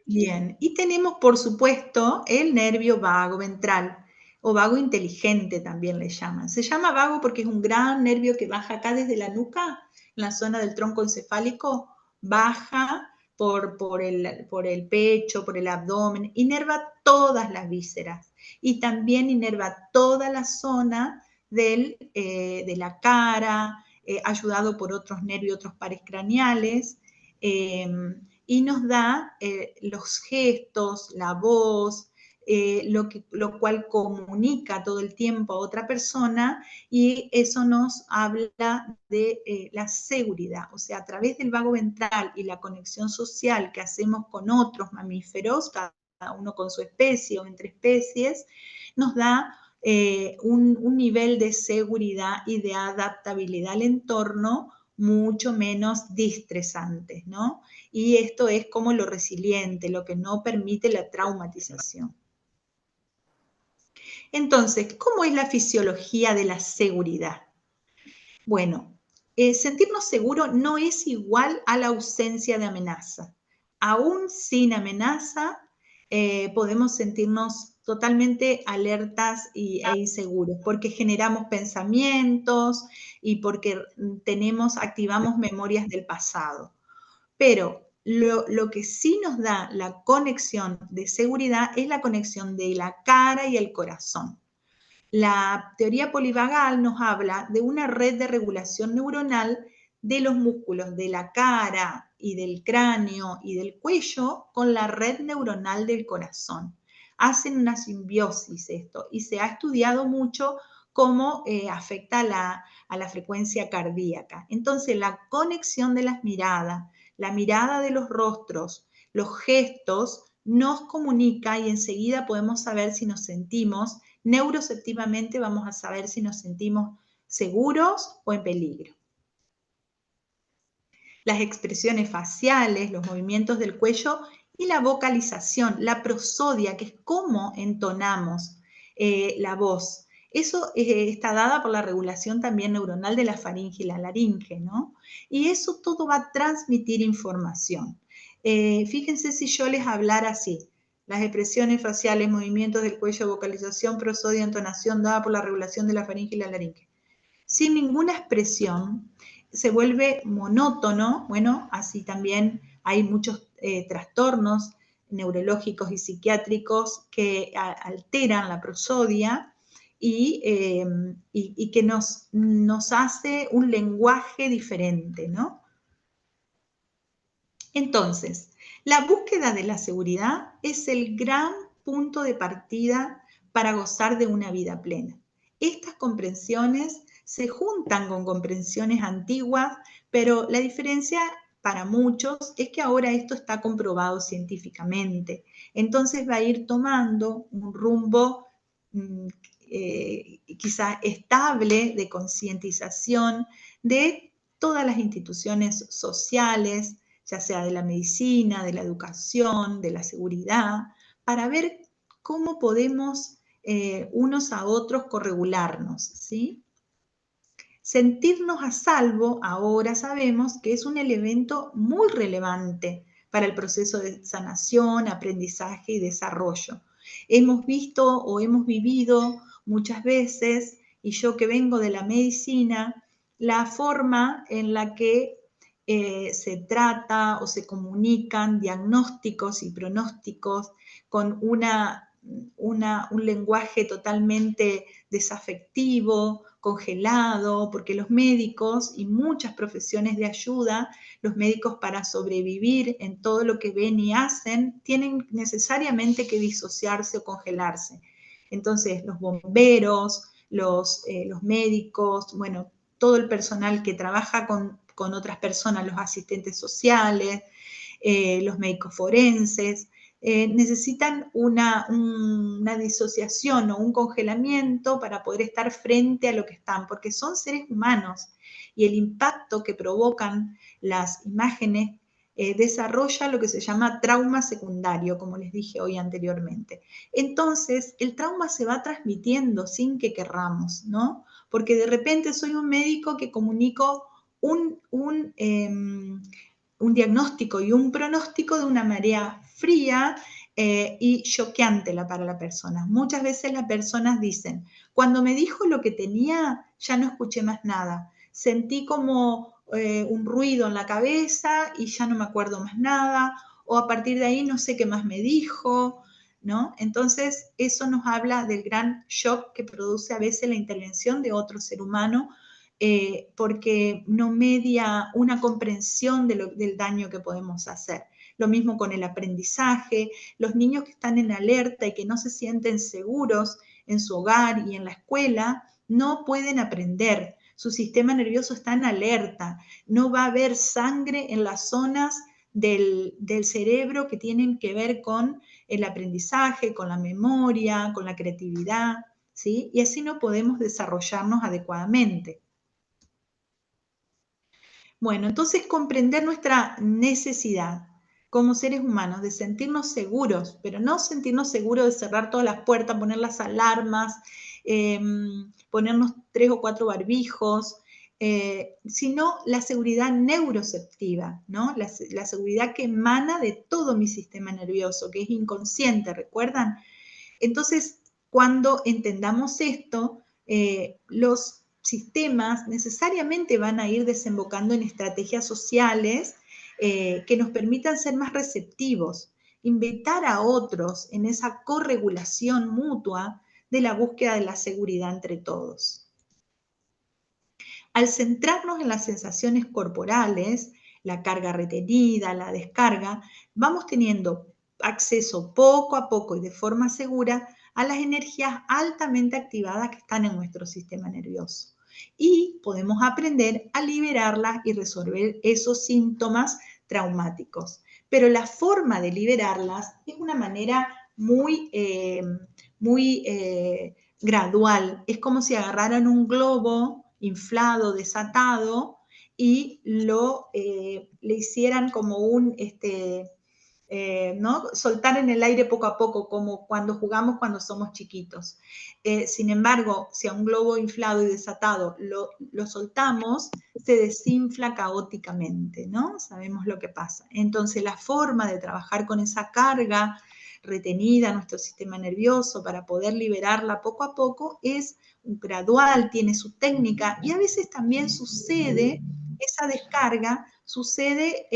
A: Bien, y tenemos por supuesto el nervio vago ventral, o vago inteligente también le llaman. Se llama vago porque es un gran nervio que baja acá desde la nuca, en la zona del tronco encefálico, baja por el pecho, por el abdomen, inerva todas las vísceras y también inerva toda la zona de la cara, ayudado por otros nervios, otros pares craneales, y nos da los gestos, la voz, lo cual comunica todo el tiempo a otra persona, y eso nos habla de la seguridad. O sea, a través del vago ventral y la conexión social que hacemos con otros mamíferos, cada uno con su especie o entre especies, nos da un nivel de seguridad y de adaptabilidad al entorno mucho menos distresante, ¿no? Y esto es como lo resiliente, lo que no permite la traumatización. Entonces, ¿cómo es la fisiología de la seguridad? Bueno, sentirnos seguros no es igual a la ausencia de amenaza. Aún sin amenaza, podemos sentirnos totalmente alertas e inseguros, porque generamos pensamientos y porque activamos memorias del pasado. Pero lo que sí nos da la conexión de seguridad es la conexión de la cara y el corazón. La teoría polivagal nos habla de una red de regulación neuronal de los músculos de la cara y del cráneo y del cuello con la red neuronal del corazón. Hacen una simbiosis esto y se ha estudiado mucho cómo afecta a la frecuencia cardíaca. Entonces, la conexión de las miradas, la mirada de los rostros, los gestos, nos comunica y enseguida podemos saber si nos sentimos, neuroceptivamente vamos a saber si nos sentimos seguros o en peligro. Las expresiones faciales, los movimientos del cuello y la vocalización, la prosodia, que es cómo entonamos la voz. Eso está dada por la regulación también neuronal de la faringe y la laringe, ¿no? Y eso todo va a transmitir información. Fíjense si yo les hablara así. Las expresiones faciales, movimientos del cuello, vocalización, prosodia, entonación dada por la regulación de la faringe y la laringe. Sin ninguna expresión, se vuelve monótono. Bueno, así también hay muchos trastornos neurológicos y psiquiátricos que alteran la prosodia y que nos hace un lenguaje diferente, ¿no? Entonces, la búsqueda de la seguridad es el gran punto de partida para gozar de una vida plena. Estas comprensiones se juntan con comprensiones antiguas, pero la diferencia para muchos es que ahora esto está comprobado científicamente. Entonces va a ir tomando un rumbo quizá estable de concientización de todas las instituciones sociales, ya sea de la medicina, de la educación, de la seguridad, para ver cómo podemos unos a otros corregularnos, ¿sí? Sentirnos a salvo, ahora sabemos que es un elemento muy relevante para el proceso de sanación, aprendizaje y desarrollo. Hemos visto o hemos vivido muchas veces, y yo que vengo de la medicina, la forma en la que se trata o se comunican diagnósticos y pronósticos con un lenguaje totalmente desafectivo, congelado, porque los médicos y muchas profesiones de ayuda, los médicos para sobrevivir en todo lo que ven y hacen, tienen necesariamente que disociarse o congelarse. Entonces, los bomberos, los médicos, bueno, todo el personal que trabaja con otras personas, los asistentes sociales, los médicos forenses, necesitan una disociación o un congelamiento para poder estar frente a lo que están, porque son seres humanos y el impacto que provocan las imágenes desarrolla lo que se llama trauma secundario, como les dije hoy anteriormente. Entonces, el trauma se va transmitiendo sin que querramos, ¿no? Porque de repente soy un médico que comunico un diagnóstico y un pronóstico de una manera fría y choqueante para la persona. Muchas veces las personas dicen, cuando me dijo lo que tenía, ya no escuché más nada. Sentí como un ruido en la cabeza y ya no me acuerdo más nada, o a partir de ahí no sé qué más me dijo, ¿no? Entonces, eso nos habla del gran shock que produce a veces la intervención de otro ser humano porque no media una comprensión del daño que podemos hacer. Lo mismo con el aprendizaje, los niños que están en alerta y que no se sienten seguros en su hogar y en la escuela, no pueden aprender. Su sistema nervioso está en alerta, no va a haber sangre en las zonas del cerebro que tienen que ver con el aprendizaje, con la memoria, con la creatividad, ¿sí? Y así no podemos desarrollarnos adecuadamente. Bueno, entonces comprender nuestra necesidad como seres humanos de sentirnos seguros, pero no sentirnos seguros de cerrar todas las puertas, poner las alarmas, ponernos 3 o 4 barbijos, sino la seguridad neuroceptiva, ¿no? La seguridad que emana de todo mi sistema nervioso, que es inconsciente, ¿recuerdan? Entonces, cuando entendamos esto, los sistemas necesariamente van a ir desembocando en estrategias sociales que nos permitan ser más receptivos, invitar a otros en esa corregulación mutua de la búsqueda de la seguridad entre todos. Al centrarnos en las sensaciones corporales, la carga retenida, la descarga, vamos teniendo acceso poco a poco y de forma segura a las energías altamente activadas que están en nuestro sistema nervioso. Y podemos aprender a liberarlas y resolver esos síntomas traumáticos. Pero la forma de liberarlas es una manera muy gradual. Es como si agarraran un globo inflado, desatado, y le hicieran como ¿no? Soltar en el aire poco a poco, como cuando jugamos cuando somos chiquitos. Sin embargo, si a un globo inflado y desatado lo soltamos, se desinfla caóticamente, ¿no? Sabemos lo que pasa. Entonces, la forma de trabajar con esa carga retenida en nuestro sistema nervioso para poder liberarla poco a poco es gradual, tiene su técnica y a veces también sucede, esa descarga sucede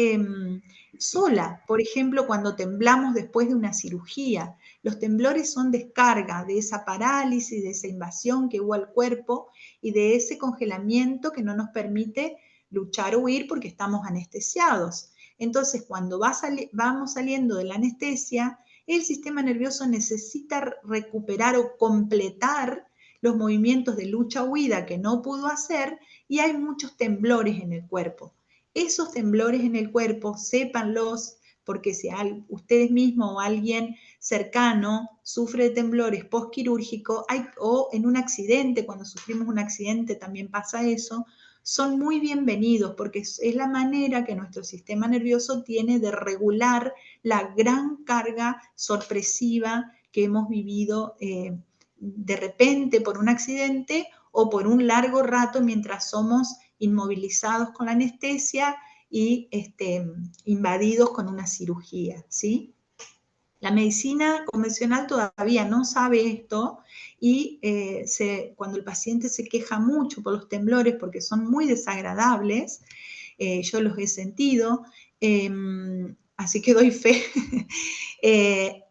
A: sola. Por ejemplo, cuando temblamos después de una cirugía, los temblores son descarga de esa parálisis, de esa invasión que hubo al cuerpo y de ese congelamiento que no nos permite luchar o huir porque estamos anestesiados. Entonces, cuando vamos saliendo de la anestesia, el sistema nervioso necesita recuperar o completar los movimientos de lucha-huida que no pudo hacer y hay muchos temblores en el cuerpo. Esos temblores en el cuerpo, sépanlos, porque si ustedes mismos o alguien cercano sufre de temblores postquirúrgicos o en un accidente, cuando sufrimos un accidente también pasa eso, son muy bienvenidos porque es la manera que nuestro sistema nervioso tiene de regular la gran carga sorpresiva que hemos vivido de repente por un accidente o por un largo rato mientras somos inmovilizados con la anestesia y invadidos con una cirugía, ¿sí? La medicina convencional todavía no sabe esto y cuando el paciente se queja mucho por los temblores porque son muy desagradables, yo los he sentido, así que doy fe,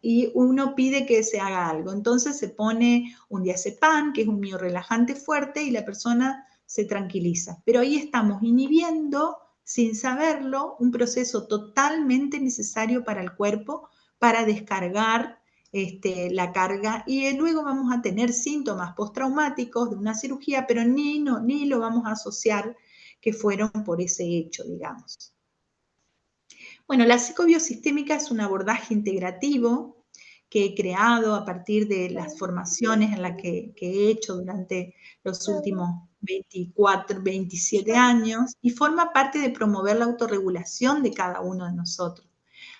A: y uno pide que se haga algo. Entonces se pone un diazepam, que es un miorelajante fuerte, y la persona se tranquiliza. Pero ahí estamos inhibiendo, sin saberlo, un proceso totalmente necesario para el cuerpo, para descargar la carga, y luego vamos a tener síntomas postraumáticos de una cirugía, pero ni lo vamos a asociar que fueron por ese hecho, digamos. Bueno, la psicobiosistémica es un abordaje integrativo que he creado a partir de las formaciones en las que he hecho durante los últimos 24, 27 años y forma parte de promover la autorregulación de cada uno de nosotros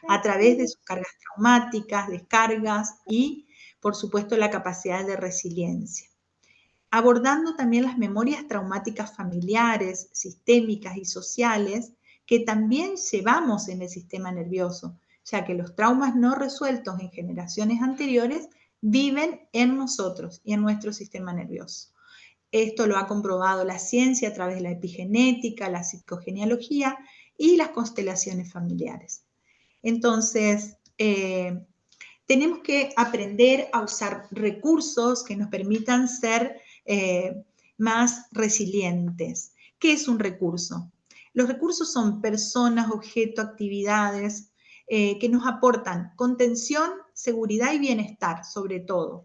A: a través de sus cargas traumáticas, descargas y, por supuesto, la capacidad de resiliencia. Abordando también las memorias traumáticas familiares, sistémicas y sociales que también llevamos en el sistema nervioso, ya que los traumas no resueltos en generaciones anteriores viven en nosotros y en nuestro sistema nervioso. Esto lo ha comprobado la ciencia a través de la epigenética, la psicogenealogía y las constelaciones familiares. Entonces, tenemos que aprender a usar recursos que nos permitan ser más resilientes. ¿Qué es un recurso? Los recursos son personas, objetos, actividades que nos aportan contención, seguridad y bienestar, sobre todo.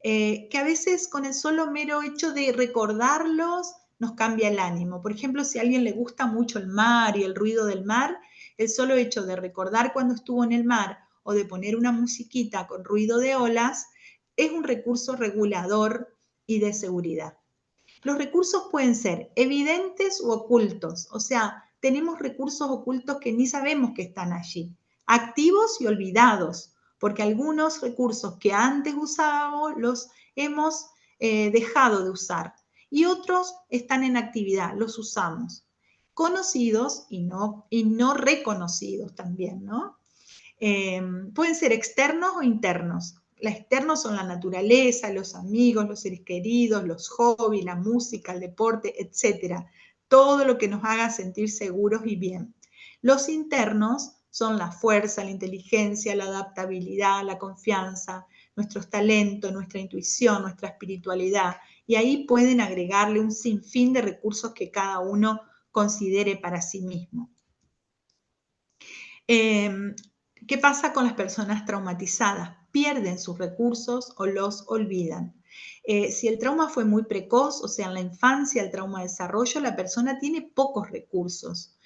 A: Que a veces con el solo mero hecho de recordarlos nos cambia el ánimo. Por ejemplo, si a alguien le gusta mucho el mar y el ruido del mar, el solo hecho de recordar cuando estuvo en el mar o de poner una musiquita con ruido de olas es un recurso regulador y de seguridad. Los recursos pueden ser evidentes u ocultos, o sea, tenemos recursos ocultos que ni sabemos que están allí, activos y olvidados, porque algunos recursos que antes usábamos los hemos dejado de usar y otros están en actividad, los usamos. Conocidos y no reconocidos también, ¿no? Pueden ser externos o internos. Los externos son la naturaleza, los amigos, los seres queridos, los hobbies, la música, el deporte, etc. Todo lo que nos haga sentir seguros y bien. Los internos son la fuerza, la inteligencia, la adaptabilidad, la confianza, nuestros talentos, nuestra intuición, nuestra espiritualidad. Y ahí pueden agregarle un sinfín de recursos que cada uno considere para sí mismo. ¿Qué pasa con las personas traumatizadas? Pierden sus recursos o los olvidan. Si el trauma fue muy precoz, o sea, en la infancia, el trauma de desarrollo, la persona tiene pocos recursos.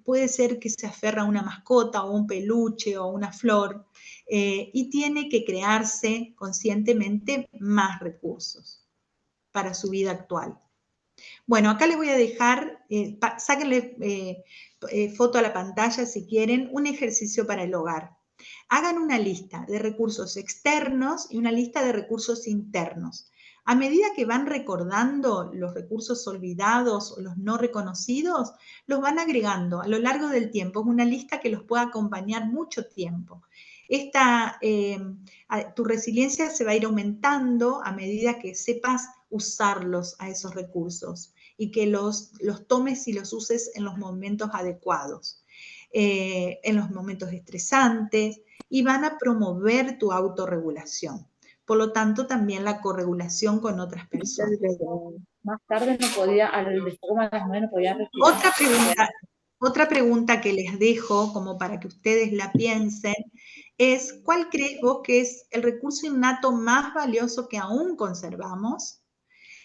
A: Puede ser que se aferra a una mascota o un peluche o una flor y tiene que crearse conscientemente más recursos para su vida actual. Bueno, acá les voy a dejar, sáquenle foto a la pantalla si quieren, un ejercicio para el hogar. Hagan una lista de recursos externos y una lista de recursos internos. A medida que van recordando los recursos olvidados o los no reconocidos, los van agregando a lo largo del tiempo. Es una lista que los puede acompañar mucho tiempo. Tu resiliencia se va a ir aumentando a medida que sepas usarlos a esos recursos y que los tomes y los uses en los momentos adecuados, en los momentos estresantes, y van a promover tu autorregulación. Por lo tanto, también la corregulación con otras personas.
B: Más tarde no podía, al poco más o menos podía respirar.
A: Otra pregunta que les dejo, como para que ustedes la piensen, es ¿cuál crees vos que es el recurso innato más valioso que aún conservamos?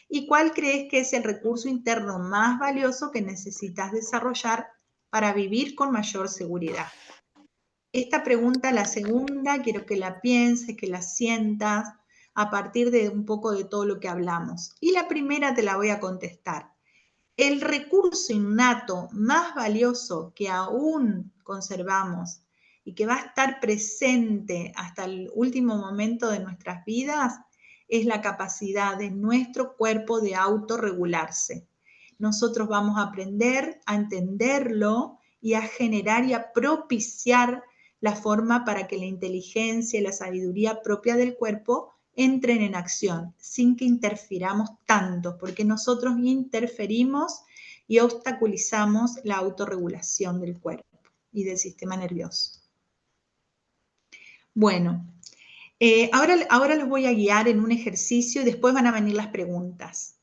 A: ¿Y cuál crees que es el recurso interno más valioso que necesitas desarrollar para vivir con mayor seguridad? Esta pregunta, la segunda, quiero que la pienses, que la sientas a partir de un poco de todo lo que hablamos. Y la primera te la voy a contestar. el recurso innato más valioso que aún conservamos y que va a estar presente hasta el último momento de nuestras vidas es la capacidad de nuestro cuerpo de autorregularse. Nosotros vamos a aprender a entenderlo y a generar y a propiciar la forma para que la inteligencia y la sabiduría propia del cuerpo entren en acción, sin que interfiramos tanto, porque nosotros interferimos y obstaculizamos la autorregulación del cuerpo y del sistema nervioso. Bueno, ahora los voy a guiar en un ejercicio y después van a venir las preguntas.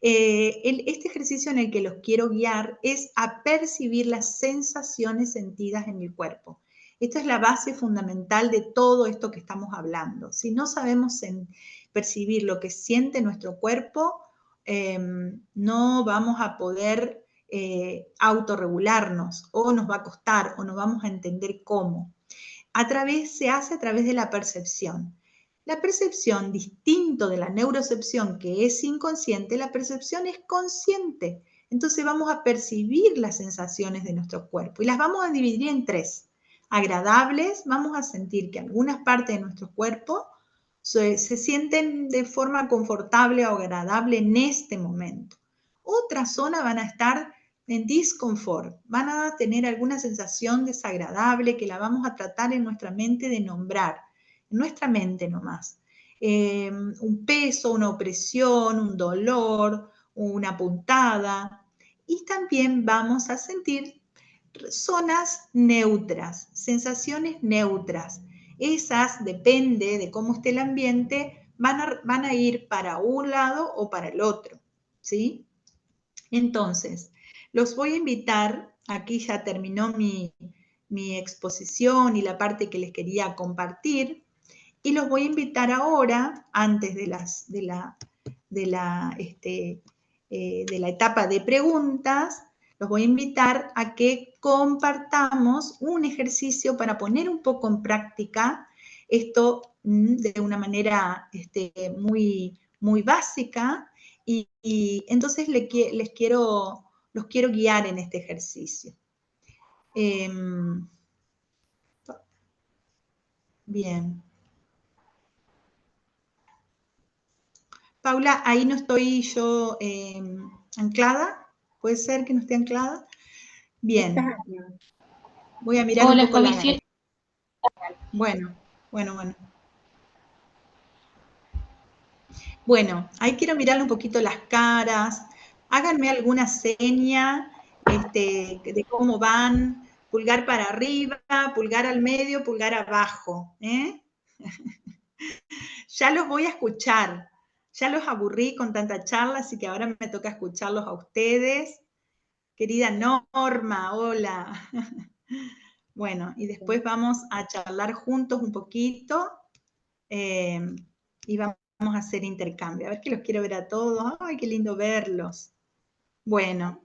A: Este ejercicio en el que los quiero guiar es a percibir las sensaciones sentidas en el cuerpo. Esta es la base fundamental de todo esto que estamos hablando. Si no sabemos percibir lo que siente nuestro cuerpo, no vamos a poder autorregularnos, o nos va a costar, o no vamos a entender cómo. Se hace a través de la percepción. La percepción, distinto de la neurocepción, que es inconsciente, la percepción es consciente. Entonces vamos a percibir las sensaciones de nuestro cuerpo y las vamos a dividir en tres. Agradables, vamos a sentir que algunas partes de nuestro cuerpo se sienten de forma confortable o agradable en este momento. Otras zonas van a estar en disconfort, van a tener alguna sensación desagradable que la vamos a tratar en nuestra mente de nombrar, en nuestra mente nomás. Un peso, una opresión, un dolor, una puntada. Y también vamos a sentir zonas neutras, sensaciones neutras. Esas, depende de cómo esté el ambiente, van a ir para un lado o para el otro, ¿sí? Entonces, los voy a invitar, aquí ya terminó mi exposición y la parte que les quería compartir, y los voy a invitar ahora, antes de la etapa de preguntas, los voy a invitar a que compartamos un ejercicio para poner un poco en práctica esto de una manera muy, muy básica, y entonces los quiero guiar en este ejercicio. Bien. Paula, ahí no estoy yo anclada. ¿Puede ser que no esté anclada? Bien. Voy a mirar un poco la... Bueno. Bueno, ahí quiero mirarle un poquito las caras. Háganme alguna seña de cómo van. Pulgar para arriba, pulgar al medio, pulgar abajo. Ya los voy a escuchar. Ya los aburrí con tanta charla, así que ahora me toca escucharlos a ustedes. Querida Norma, hola. Bueno, y después vamos a charlar juntos un poquito y vamos a hacer intercambio. A ver, que los quiero ver a todos. ¡Ay, qué lindo verlos! Bueno,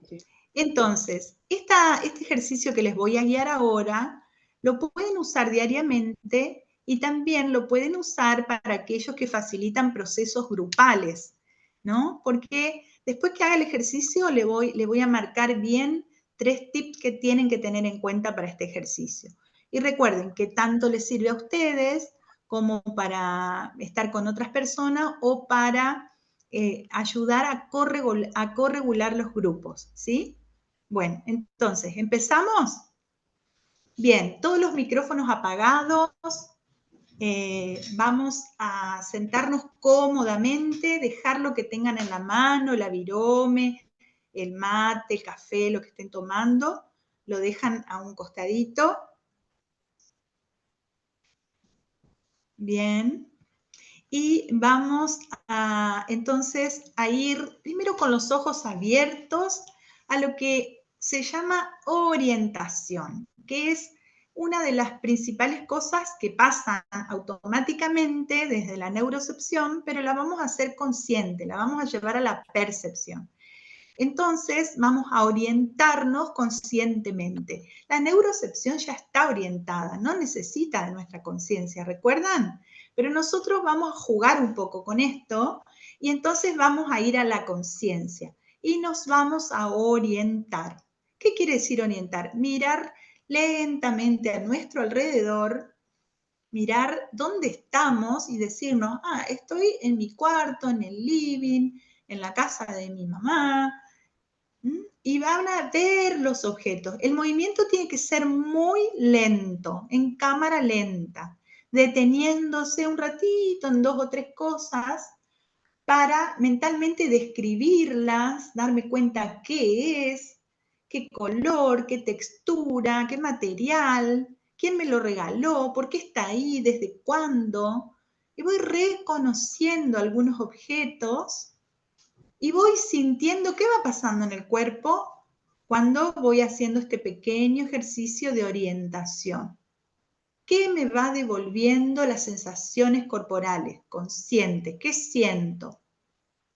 A: entonces, este ejercicio que les voy a guiar ahora, lo pueden usar diariamente y también lo pueden usar para aquellos que facilitan procesos grupales, ¿no? Porque después que haga el ejercicio le voy a marcar bien 3 tips que tienen que tener en cuenta para este ejercicio. Y recuerden que tanto les sirve a ustedes como para estar con otras personas o para ayudar a corregular los grupos, ¿sí? Bueno, entonces, ¿empezamos? Bien, todos los micrófonos apagados. Vamos a sentarnos cómodamente, dejar lo que tengan en la mano, la virome, el mate, el café, lo que estén tomando, lo dejan a un costadito. Bien. Y vamos entonces a ir primero con los ojos abiertos a lo que se llama orientación, que es una de las principales cosas que pasan automáticamente desde la neurocepción, pero la vamos a hacer consciente, la vamos a llevar a la percepción. Entonces vamos a orientarnos conscientemente. La neurocepción ya está orientada, no necesita de nuestra conciencia, ¿recuerdan? Pero nosotros vamos a jugar un poco con esto y entonces vamos a ir a la conciencia. y nos vamos a orientar. ¿Qué quiere decir orientar? Mirar lentamente a nuestro alrededor, mirar dónde estamos y decirnos, estoy en mi cuarto, en el living, en la casa de mi mamá, y van a ver los objetos. El movimiento tiene que ser muy lento, en cámara lenta, deteniéndose un ratito en 2 o 3 cosas para mentalmente describirlas, darme cuenta qué es, qué color, qué textura, qué material, quién me lo regaló, por qué está ahí, desde cuándo. Y voy reconociendo algunos objetos y voy sintiendo qué va pasando en el cuerpo cuando voy haciendo este pequeño ejercicio de orientación. ¿Qué me va devolviendo las sensaciones corporales, conscientes? ¿Qué siento?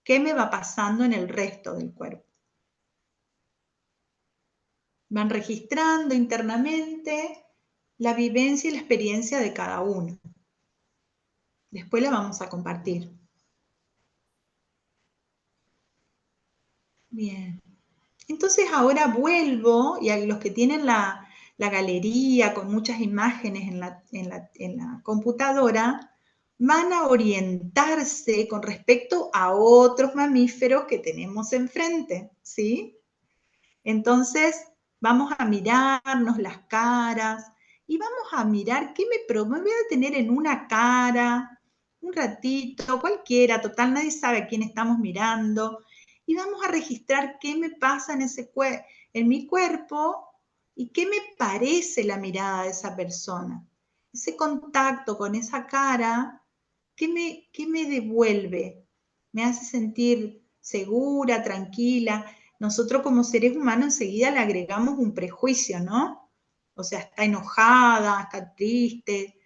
A: ¿Qué me va pasando en el resto del cuerpo? Van registrando internamente la vivencia y la experiencia de cada uno. Después la vamos a compartir. Bien. Entonces ahora vuelvo, y a los que tienen la galería con muchas imágenes en la computadora, van a orientarse con respecto a otros mamíferos que tenemos enfrente, ¿sí? Entonces vamos a mirarnos las caras y vamos a mirar qué me voy a detener en una cara, un ratito, cualquiera, total, nadie sabe a quién estamos mirando, y vamos a registrar qué me pasa en mi cuerpo y qué me parece la mirada de esa persona. Ese contacto con esa cara, ¿qué me devuelve? Me hace sentir segura, tranquila. Nosotros como seres humanos enseguida le agregamos un prejuicio, ¿no? O sea, está enojada, está triste,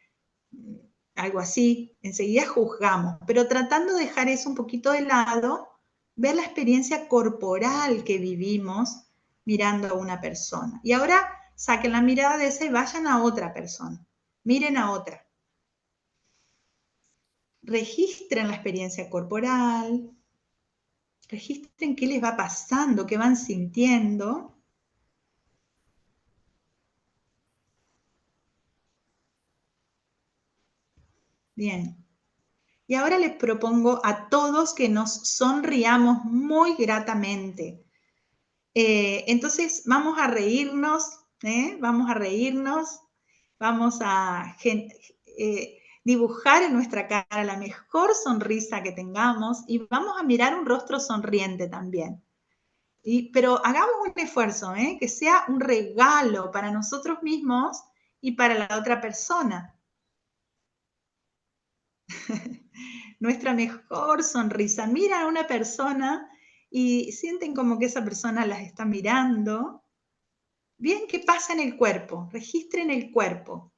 A: algo así. Enseguida juzgamos, pero tratando de dejar eso un poquito de lado, ver la experiencia corporal que vivimos mirando a una persona. Y ahora saquen la mirada de esa y vayan a otra persona. Miren a otra. Registren la experiencia corporal, registren qué les va pasando, qué van sintiendo. Bien. Y ahora les propongo a todos que nos sonriamos muy gratamente. Entonces vamos a reírnos, vamos a reírnos, vamos a dibujar en nuestra cara la mejor sonrisa que tengamos y vamos a mirar un rostro sonriente también. Pero hagamos un esfuerzo, que sea un regalo para nosotros mismos y para la otra persona. Nuestra mejor sonrisa. Miran a una persona y sienten como que esa persona las está mirando. Bien, ¿qué pasa en el cuerpo? Registren el cuerpo.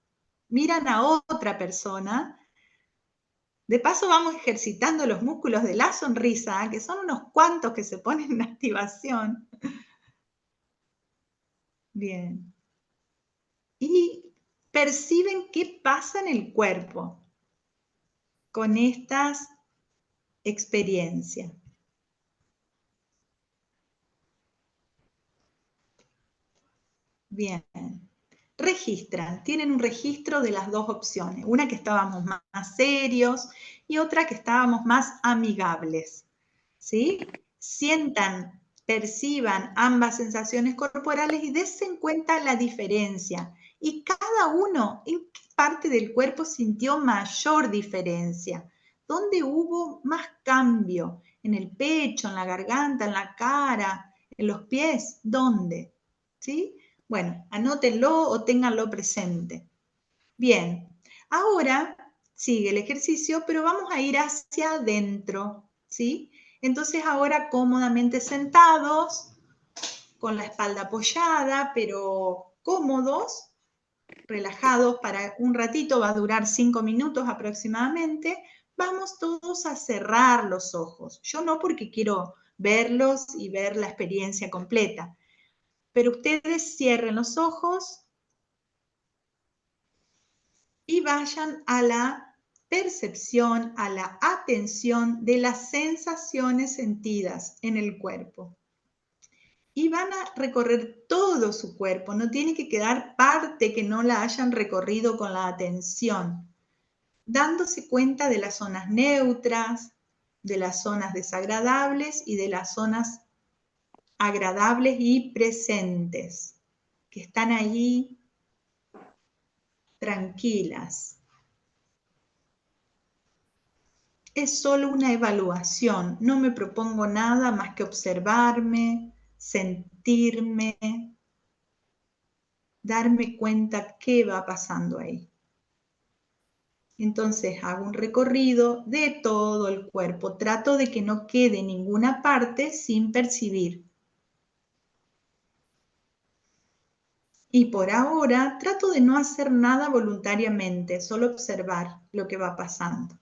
A: Miran a otra persona. De paso vamos ejercitando los músculos de la sonrisa, que son unos cuantos que se ponen en activación. Bien. Y perciben qué pasa en el cuerpo con estas experiencias. Bien. Registran, tienen un registro de las dos opciones, una que estábamos más serios y otra que estábamos más amigables, ¿sí? Sientan, perciban ambas sensaciones corporales y dense cuenta la diferencia. Y cada uno, ¿en qué parte del cuerpo sintió mayor diferencia? ¿Dónde hubo más cambio? ¿En el pecho, en la garganta, en la cara, en los pies? ¿Dónde? ¿Sí? Bueno, anótenlo o ténganlo presente. Bien, ahora sigue el ejercicio, pero vamos a ir hacia adentro, ¿sí? Entonces ahora cómodamente sentados, con la espalda apoyada, pero cómodos, relajados para un ratito, va a durar 5 minutos aproximadamente, vamos todos a cerrar los ojos. Yo no, porque quiero verlos y ver la experiencia completa, pero ustedes cierren los ojos y vayan a la percepción, a la atención de las sensaciones sentidas en el cuerpo. y van a recorrer todo su cuerpo. No tiene que quedar parte que no la hayan recorrido con la atención, dándose cuenta de las zonas neutras, de las zonas desagradables y de las zonas agradables y presentes, que están allí tranquilas. Es solo una evaluación, no me propongo nada más que observarme, sentirme, darme cuenta qué va pasando ahí. Entonces hago un recorrido de todo el cuerpo, trato de que no quede ninguna parte sin percibir. Y por ahora trato de no hacer nada voluntariamente, solo observar lo que va pasando.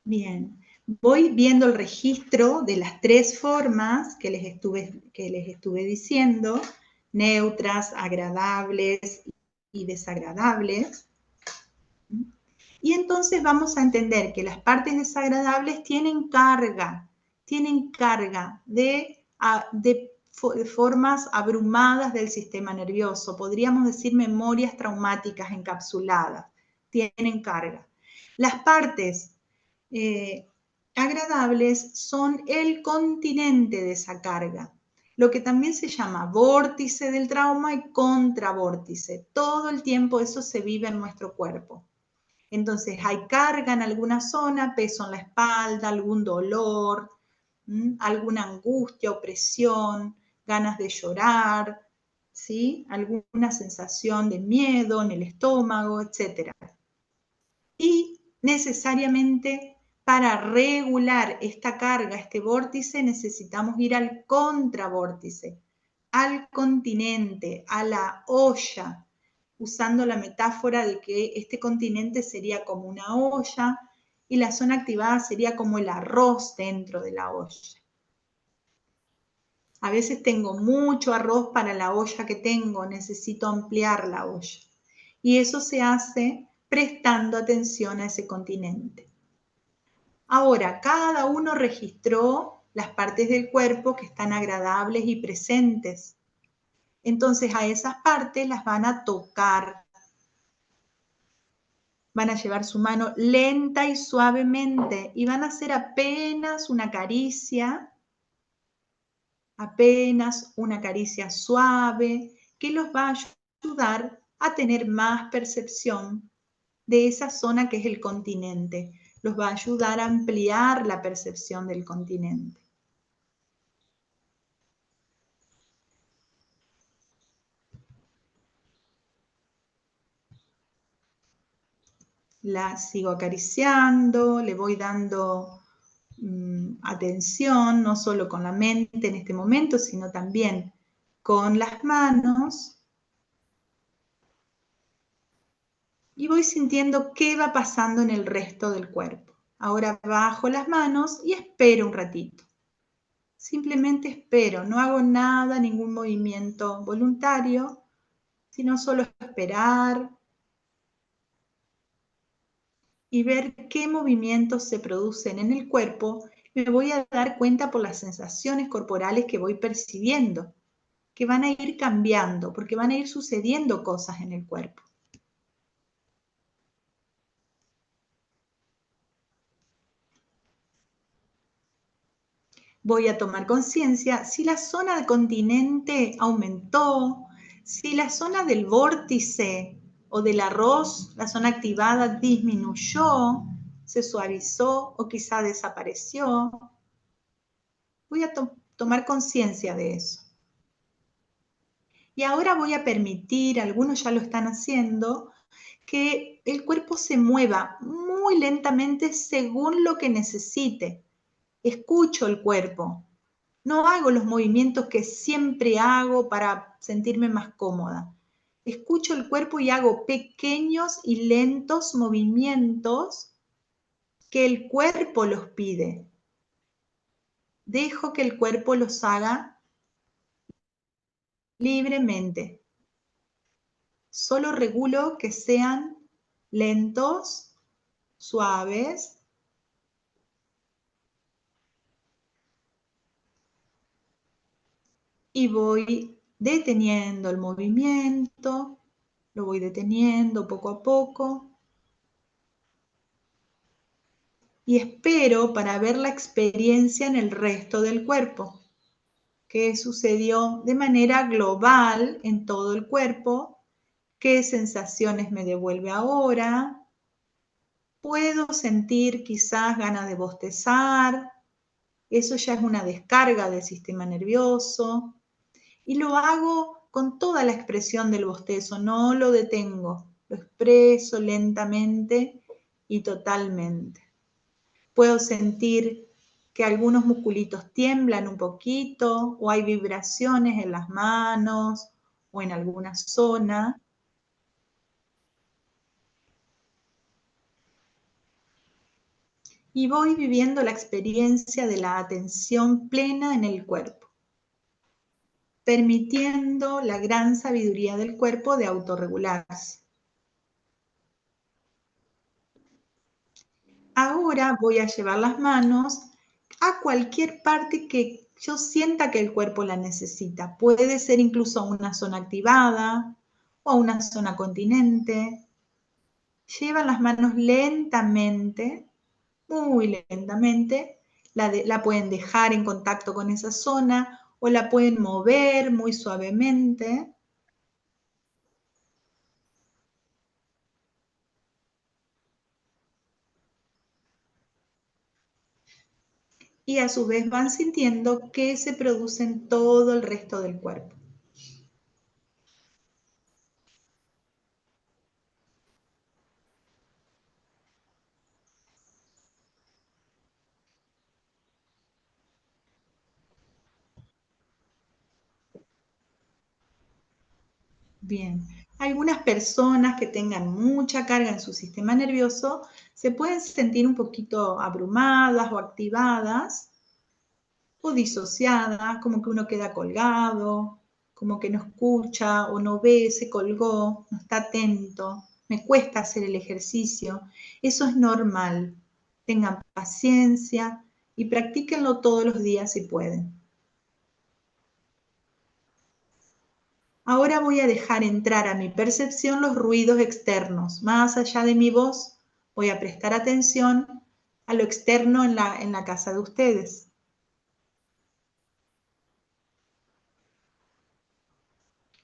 A: Bien, voy viendo el registro de las 3 formas que les estuve diciendo, neutras, agradables y desagradables. Y entonces vamos a entender que las partes desagradables tienen carga de formas abrumadas del sistema nervioso. Podríamos decir memorias traumáticas encapsuladas, tienen carga. Las partes agradables son el continente de esa carga, lo que también se llama vórtice del trauma y contravórtice. Todo el tiempo eso se vive en nuestro cuerpo. Entonces hay carga en alguna zona, peso en la espalda, algún dolor, alguna angustia, opresión, ganas de llorar, ¿sí? Alguna sensación de miedo en el estómago, etc. Y necesariamente para regular esta carga, este vórtice, necesitamos ir al contravórtice, al continente, a la olla, usando la metáfora de que este continente sería como una olla y la zona activada sería como el arroz dentro de la olla. A veces tengo mucho arroz para la olla que tengo, necesito ampliar la olla. Y eso se hace prestando atención a ese continente. Ahora, cada uno registró las partes del cuerpo que están agradables y presentes. Entonces a esas partes las van a tocar. Van a llevar su mano lenta y suavemente y van a hacer apenas una caricia suave que los va a ayudar a tener más percepción de esa zona que es el continente. Los va a ayudar a ampliar la percepción del continente. La sigo acariciando, le voy dando atención, no solo con la mente en este momento, sino también con las manos. Y voy sintiendo qué va pasando en el resto del cuerpo. Ahora bajo las manos y espero un ratito. Simplemente espero, no hago nada, ningún movimiento voluntario, sino solo esperar y ver qué movimientos se producen en el cuerpo. Me voy a dar cuenta por las sensaciones corporales que voy percibiendo, que van a ir cambiando, porque van a ir sucediendo cosas en el cuerpo. Voy a tomar conciencia si la zona del continente aumentó, si la zona del vórtice o del arroz, la zona activada, disminuyó, se suavizó o quizá desapareció. Voy a tomar conciencia de eso. Y ahora voy a permitir, algunos ya lo están haciendo, que el cuerpo se mueva muy lentamente según lo que necesite. Escucho el cuerpo. No hago los movimientos que siempre hago para sentirme más cómoda. Escucho el cuerpo y hago pequeños y lentos movimientos que el cuerpo los pide. dejo que el cuerpo los haga libremente. Solo regulo que sean lentos, suaves. Y voy deteniendo el movimiento, lo voy deteniendo poco a poco. Y espero para ver la experiencia en el resto del cuerpo. ¿Qué sucedió de manera global en todo el cuerpo? ¿Qué sensaciones me devuelve ahora? Puedo sentir quizás ganas de bostezar. Eso ya es una descarga del sistema nervioso. Y lo hago con toda la expresión del bostezo, no lo detengo, lo expreso lentamente y totalmente. Puedo sentir que algunos musculitos tiemblan un poquito o hay vibraciones en las manos o en alguna zona. Y voy viviendo la experiencia de la atención plena en el cuerpo, permitiendo la gran sabiduría del cuerpo de autorregularse. Ahora voy a llevar las manos a cualquier parte que yo sienta que el cuerpo la necesita. Puede ser incluso a una zona activada o a una zona continente. Llevan las manos lentamente, muy lentamente. La pueden dejar en contacto con esa zona o la pueden mover muy suavemente. Y a su vez van sintiendo que se produce en todo el resto del cuerpo. Bien, algunas personas que tengan mucha carga en su sistema nervioso se pueden sentir un poquito abrumadas o activadas o disociadas, como que uno queda colgado, como que no escucha o no ve, se colgó, no está atento, me cuesta hacer el ejercicio. Eso es normal. Tengan paciencia y practíquenlo todos los días si pueden. Ahora voy a dejar entrar a mi percepción los ruidos externos. Más allá de mi voz, voy a prestar atención a lo externo en la casa de ustedes.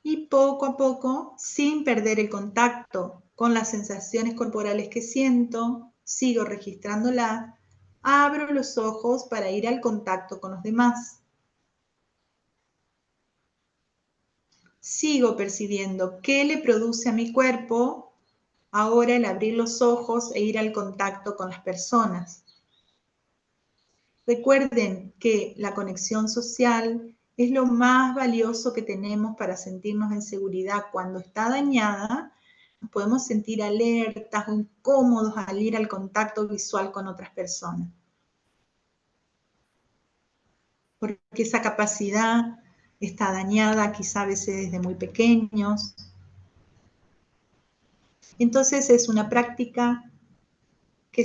A: Y poco a poco, sin perder el contacto con las sensaciones corporales que siento, sigo registrándolas, abro los ojos para ir al contacto con los demás. Sigo percibiendo qué le produce a mi cuerpo ahora el abrir los ojos e ir al contacto con las personas. Recuerden que la conexión social es lo más valioso que tenemos para sentirnos en seguridad. Cuando está dañada, nos podemos sentir alertas o incómodos al ir al contacto visual con otras personas. Porque esa capacidad está dañada quizá a veces desde muy pequeños. Entonces es una práctica que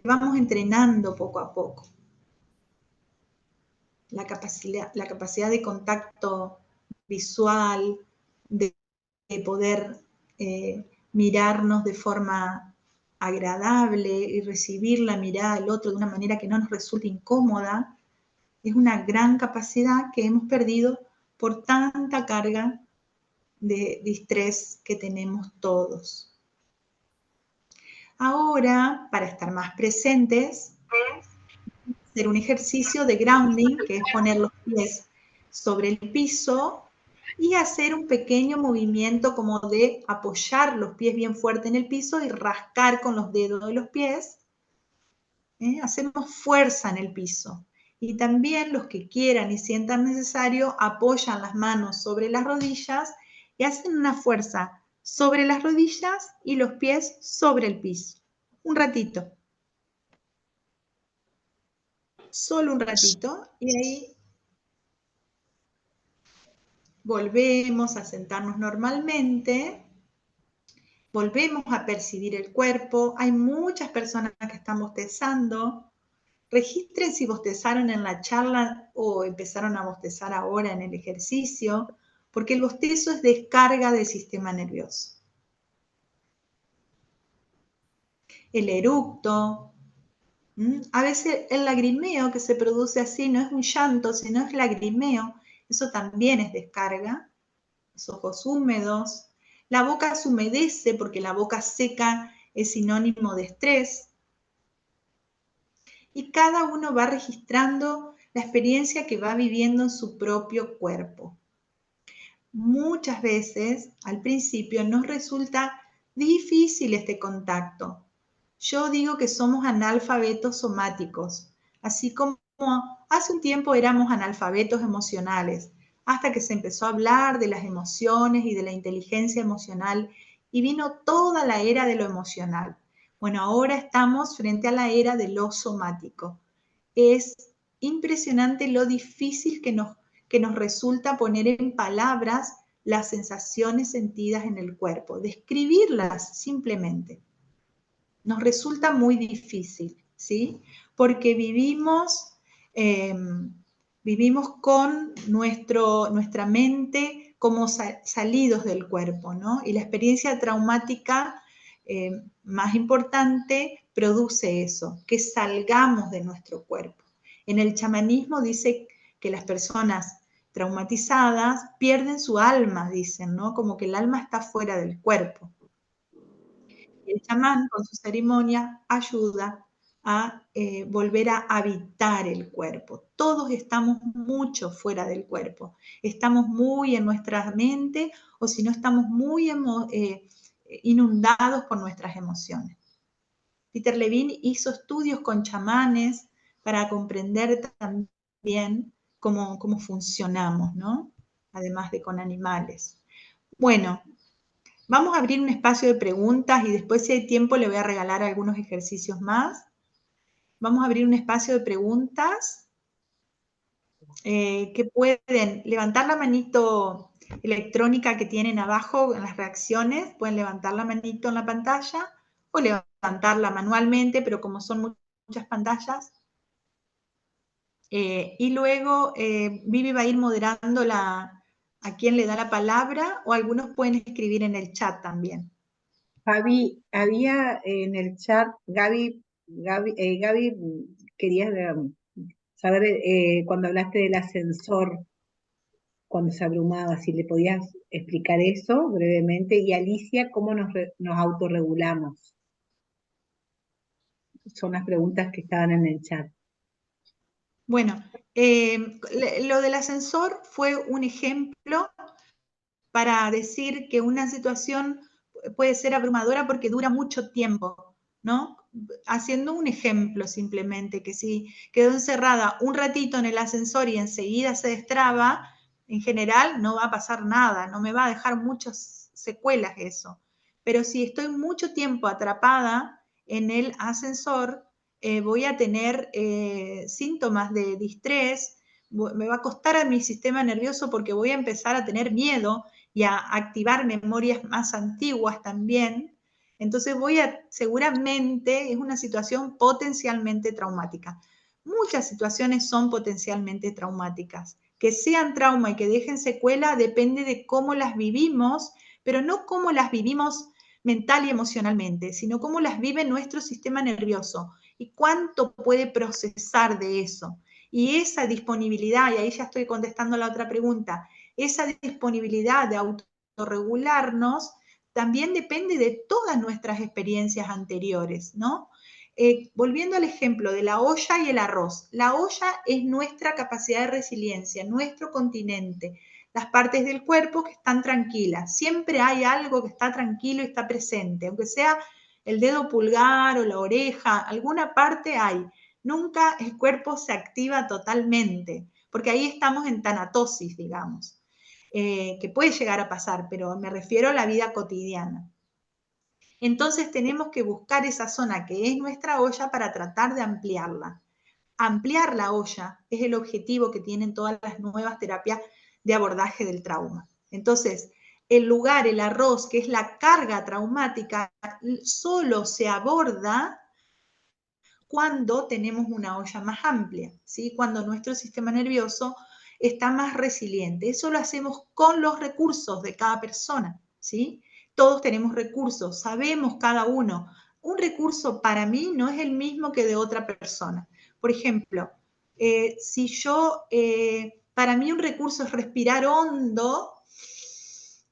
A: vamos entrenando poco a poco. La capacidad de contacto visual, de poder mirarnos de forma agradable y recibir la mirada del otro de una manera que no nos resulte incómoda, es una gran capacidad que hemos perdido por tanta carga de estrés que tenemos todos. Ahora, para estar más presentes, hacer un ejercicio de grounding, que es poner los pies sobre el piso y hacer un pequeño movimiento como de apoyar los pies bien fuerte en el piso y rascar con los dedos de los pies. Hacemos fuerza en el piso. Y también los que quieran y sientan necesario apoyan las manos sobre las rodillas y hacen una fuerza sobre las rodillas y los pies sobre el piso. Un ratito. solo un ratito, y ahí volvemos a sentarnos normalmente, volvemos a percibir el cuerpo. Hay muchas personas que están bostezando. Registren si bostezaron en la charla o empezaron a bostezar ahora en el ejercicio, porque el bostezo es descarga del sistema nervioso. El eructo. A veces el lagrimeo que se produce así no es un llanto, sino es lagrimeo. Eso también es descarga. Los ojos húmedos. La boca se humedece porque la boca seca es sinónimo de estrés. Y cada uno va registrando la experiencia que va viviendo en su propio cuerpo. Muchas veces, al principio, nos resulta difícil este contacto. Yo digo que somos analfabetos somáticos, así como hace un tiempo éramos analfabetos emocionales, hasta que se empezó a hablar de las emociones y de la inteligencia emocional y vino toda la era de lo emocional. Bueno, ahora estamos frente a la era de lo somático. Es impresionante lo difícil que nos resulta poner en palabras las sensaciones sentidas en el cuerpo, describirlas simplemente. Nos resulta muy difícil, ¿sí? Porque vivimos con nuestra mente como salidos del cuerpo, ¿no? Y la experiencia traumática más importante produce eso, que salgamos de nuestro cuerpo. En el chamanismo dice que las personas traumatizadas pierden su alma, dicen, ¿no? Como que el alma está fuera del cuerpo. Y el chamán, con su ceremonia, ayuda a volver a habitar el cuerpo. Todos estamos mucho fuera del cuerpo. Estamos muy en nuestra mente o si no estamos muy inundados por nuestras emociones. Peter Levine hizo estudios con chamanes para comprender también cómo funcionamos, ¿no? Además de con animales. Bueno, vamos a abrir un espacio de preguntas y después, si hay tiempo, le voy a regalar algunos ejercicios más. Vamos a abrir un espacio de preguntas que pueden levantar la manito electrónica que tienen abajo en las reacciones, pueden levantar la manito en la pantalla o levantarla manualmente, pero como son muchas pantallas. Y luego Vivi va a ir moderando a quién le da la palabra, o algunos pueden escribir en el chat también.
C: Fabi, había en el chat, Gaby querías saber cuando hablaste del ascensor, cuando se abrumaba, si le podías explicar eso brevemente, y Alicia, ¿cómo nos autorregulamos? Son las preguntas que estaban en el chat.
A: Bueno, lo del ascensor fue un ejemplo para decir que una situación puede ser abrumadora porque dura mucho tiempo, ¿no? Haciendo un ejemplo simplemente, que si quedó encerrada un ratito en el ascensor y enseguida se destraba, en general no va a pasar nada, no me va a dejar muchas secuelas eso. Pero si estoy mucho tiempo atrapada en el ascensor, voy a tener síntomas de distrés, me va a costar a mi sistema nervioso porque voy a empezar a tener miedo y a activar memorias más antiguas también. Entonces seguramente es una situación potencialmente traumática. Muchas situaciones son potencialmente traumáticas. Que sean trauma y que dejen secuela depende de cómo las vivimos, pero no cómo las vivimos mental y emocionalmente, sino cómo las vive nuestro sistema nervioso y cuánto puede procesar de eso. Y esa disponibilidad, y ahí ya estoy contestando la otra pregunta, esa disponibilidad de autorregularnos también depende de todas nuestras experiencias anteriores, ¿no? Volviendo al ejemplo de la olla y el arroz. La olla es nuestra capacidad de resiliencia, nuestro continente, las partes del cuerpo que están tranquilas. Siempre hay algo que está tranquilo y está presente, aunque sea el dedo pulgar o la oreja, alguna parte hay. Nunca el cuerpo se activa totalmente, porque ahí estamos en tanatosis, digamos, que puede llegar a pasar, pero me refiero a la vida cotidiana. Entonces tenemos que buscar esa zona que es nuestra olla para tratar de ampliarla. ampliar la olla, es el objetivo que tienen todas las nuevas terapias de abordaje del trauma. Entonces, el lugar, el arroz, que es la carga traumática, solo se aborda cuando tenemos una olla más amplia, ¿sí? Cuando nuestro sistema nervioso está más resiliente. Eso lo hacemos con los recursos de cada persona, ¿sí? Todos tenemos recursos, sabemos cada uno. Un recurso para mí no es el mismo que de otra persona. Por ejemplo, para mí un recurso es respirar hondo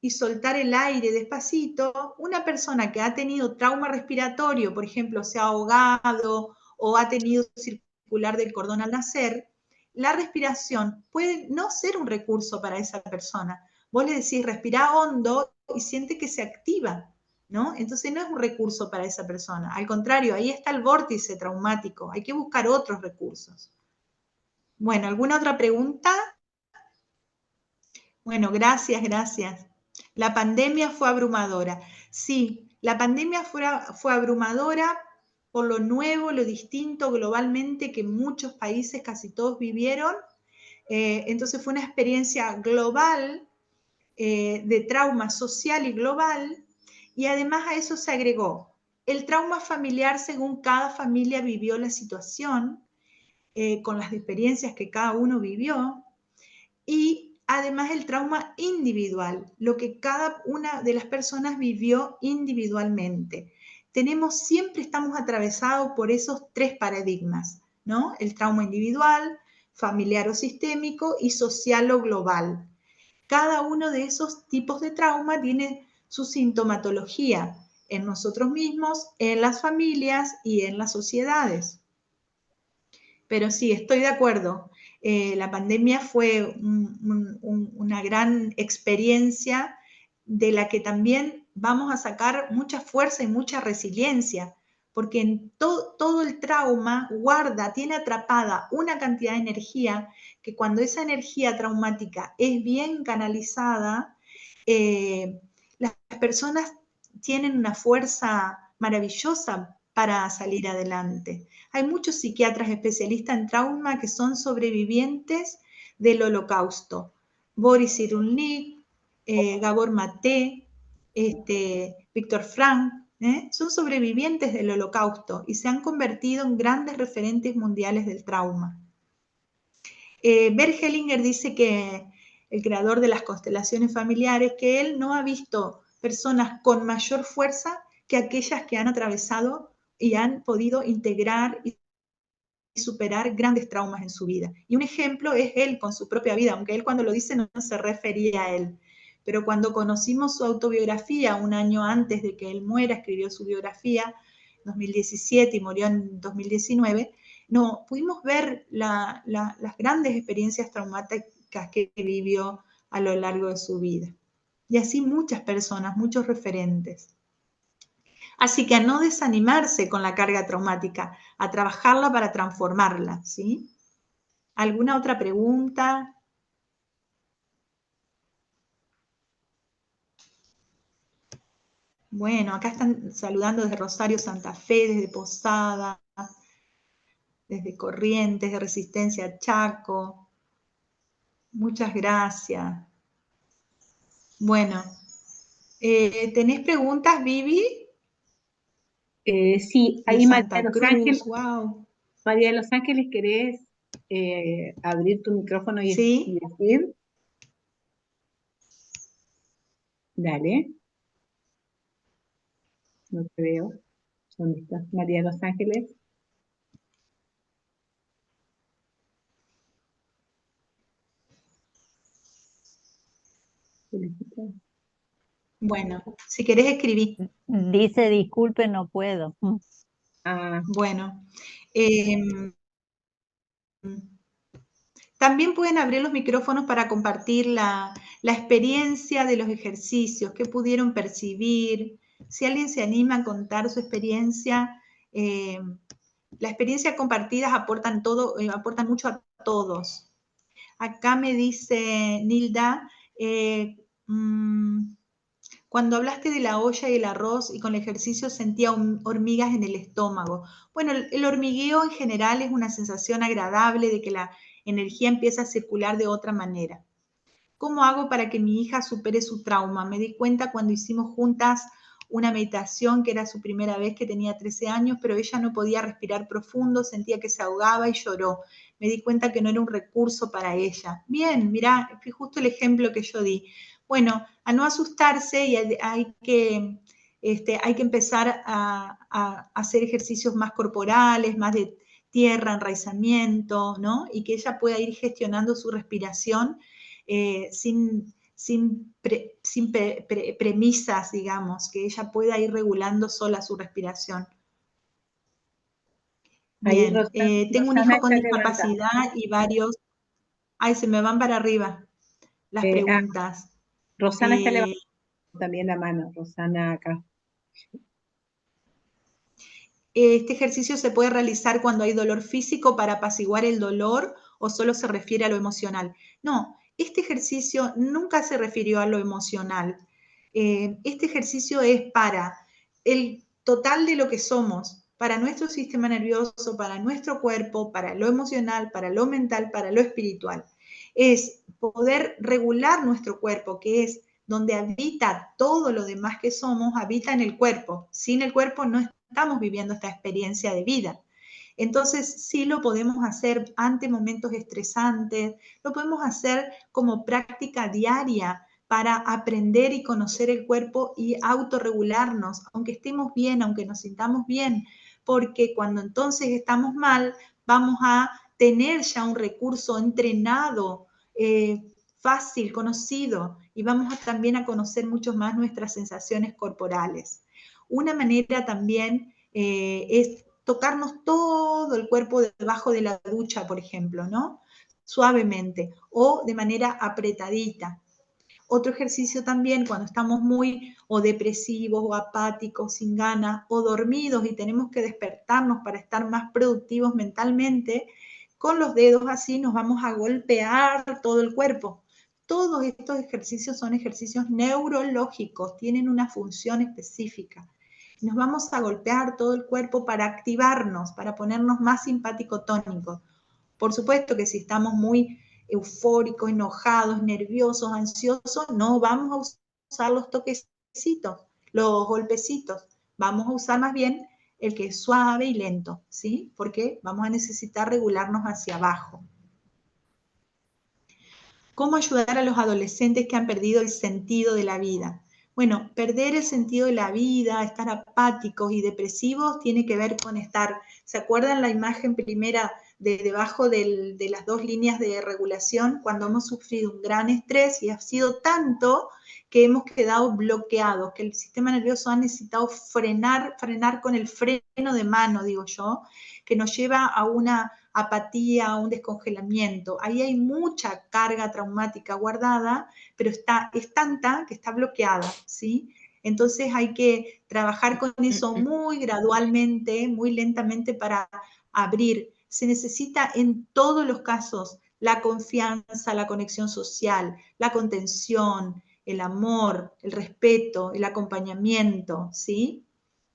A: y soltar el aire despacito. Una persona que ha tenido trauma respiratorio, por ejemplo, se ha ahogado o ha tenido circular del cordón al nacer, la respiración puede no ser un recurso para esa persona. Vos le decís, respira hondo y siente que se activa, ¿no? Entonces no es un recurso para esa persona. Al contrario, ahí está el vórtice traumático. Hay que buscar otros recursos. Bueno, ¿alguna otra pregunta? Bueno, gracias. La pandemia fue abrumadora. Sí, la pandemia fue abrumadora por lo nuevo, lo distinto globalmente que muchos países, casi todos vivieron. Entonces fue una experiencia global de trauma social y global, y además a eso se agregó el trauma familiar según cada familia vivió la situación, con las experiencias que cada uno vivió, y además el trauma individual, lo que cada una de las personas vivió individualmente. Siempre estamos atravesados por esos tres paradigmas, ¿no? El trauma individual, familiar o sistémico y social o global. Cada uno de esos tipos de trauma tiene su sintomatología en nosotros mismos, en las familias y en las sociedades. Pero sí, estoy de acuerdo. La pandemia fue una gran experiencia de la que también vamos a sacar mucha fuerza y mucha resiliencia, porque en todo el trauma tiene atrapada una cantidad de energía que cuando esa energía traumática es bien canalizada, las personas tienen una fuerza maravillosa para salir adelante. Hay muchos psiquiatras especialistas en trauma que son sobrevivientes del Holocausto. Boris Cyrulnik, Gabor Maté, Víctor Frank, son sobrevivientes del Holocausto y se han convertido en grandes referentes mundiales del trauma. Bert Hellinger dice que el creador de las constelaciones familiares, que él no ha visto personas con mayor fuerza que aquellas que han atravesado y han podido integrar y superar grandes traumas en su vida. Y un ejemplo es él con su propia vida, aunque él cuando lo dice no se refería a él. Pero cuando conocimos su autobiografía, un año antes de que él muera, escribió su biografía, 2017, y murió en 2019, no, pudimos ver las grandes experiencias traumáticas que vivió a lo largo de su vida. Y así muchas personas, muchos referentes. Así que a no desanimarse con la carga traumática, a trabajarla para transformarla, ¿sí? ¿Alguna otra pregunta? Bueno, acá están saludando desde Rosario, Santa Fe, desde Posada, desde Corrientes, de Resistencia Chaco. Muchas gracias. Bueno, ¿tenés preguntas, Vivi?
C: Sí, ahí
A: Santa Cruz, wow.
C: María de Los Ángeles, ¿querés abrir tu micrófono y decir? Dale. No te veo. ¿Dónde estás, María de Los Ángeles?
A: Bueno, si querés escribí.
D: Dice, disculpe, no puedo.
A: Bueno. También pueden abrir los micrófonos para compartir la experiencia de los ejercicios, qué pudieron percibir. Si alguien se anima a contar su experiencia, las experiencias compartidas aportan mucho a todos. Acá me dice Nilda, Cuando hablaste de la olla y el arroz y con el ejercicio sentía hormigas en el estómago. Bueno, el hormigueo en general es una sensación agradable de que la energía empieza a circular de otra manera. ¿Cómo hago para que mi hija supere su trauma? Me di cuenta cuando hicimos juntas una meditación, que era su primera vez, que tenía 13 años, pero ella no podía respirar profundo, sentía que se ahogaba y lloró. Me di cuenta que no era un recurso para ella. Bien, mirá, fue justo el ejemplo que yo di. Bueno, a no asustarse y hay que empezar a hacer ejercicios más corporales, más de tierra, enraizamiento, ¿no? Y que ella pueda ir gestionando su respiración sin premisas, digamos, que ella pueda ir regulando sola su respiración. Bien, tengo un hijo con discapacidad y varios... Ay, se me van para arriba las preguntas.
C: Rosana está levantando también la mano, Rosana acá.
A: ¿Este ejercicio se puede realizar cuando hay dolor físico para apaciguar el dolor o solo se refiere a lo emocional? No, este ejercicio nunca se refirió a lo emocional. Este ejercicio es para el total de lo que somos, para nuestro sistema nervioso, para nuestro cuerpo, para lo emocional, para lo mental, para lo espiritual. Es poder regular nuestro cuerpo, que es donde habita todo lo demás que somos, habita en el cuerpo. Sin el cuerpo no estamos viviendo esta experiencia de vida. Entonces, sí lo podemos hacer ante momentos estresantes, lo podemos hacer como práctica diaria para aprender y conocer el cuerpo y autorregularnos, aunque estemos bien, aunque nos sintamos bien, porque cuando entonces estamos mal, vamos a tener ya un recurso entrenado, fácil, conocido, y vamos también a conocer mucho más nuestras sensaciones corporales. Una manera también es tocarnos todo el cuerpo debajo de la ducha, por ejemplo, ¿no? Suavemente o de manera apretadita. Otro ejercicio también cuando estamos muy o depresivos o apáticos, sin ganas o dormidos y tenemos que despertarnos para estar más productivos mentalmente, con los dedos así nos vamos a golpear todo el cuerpo. Todos estos ejercicios son ejercicios neurológicos, tienen una función específica. Nos vamos a golpear todo el cuerpo para activarnos, para ponernos más simpático-tónicos. Por supuesto que si estamos muy eufóricos, enojados, nerviosos, ansiosos, no vamos a usar los toquecitos, los golpecitos. Vamos a usar más bien el que es suave y lento, ¿sí? Porque vamos a necesitar regularnos hacia abajo. ¿Cómo ayudar a los adolescentes que han perdido el sentido de la vida? Bueno, perder el sentido de la vida, estar apáticos y depresivos, tiene que ver con estar, ¿se acuerdan la imagen primera de debajo de las dos líneas de regulación? Cuando hemos sufrido un gran estrés y ha sido tanto que hemos quedado bloqueados, que el sistema nervioso ha necesitado frenar con el freno de mano, digo yo, que nos lleva a una apatía, a un descongelamiento. Ahí hay mucha carga traumática guardada, pero es tanta que está bloqueada, ¿sí? Entonces hay que trabajar con eso muy gradualmente, muy lentamente para abrir. Se necesita en todos los casos la confianza, la conexión social, la contención, el amor, el respeto, el acompañamiento, ¿sí?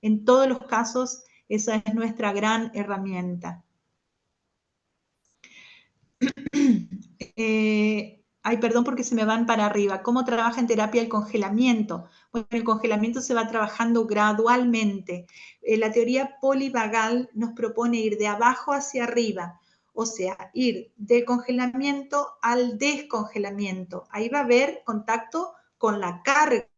A: En todos los casos esa es nuestra gran herramienta. Ay, perdón porque se me van para arriba. ¿Cómo trabaja en terapia el congelamiento? Bueno, el congelamiento se va trabajando gradualmente. La teoría polivagal nos propone ir de abajo hacia arriba, o sea, ir del congelamiento al descongelamiento. Ahí va a haber contacto con la carga,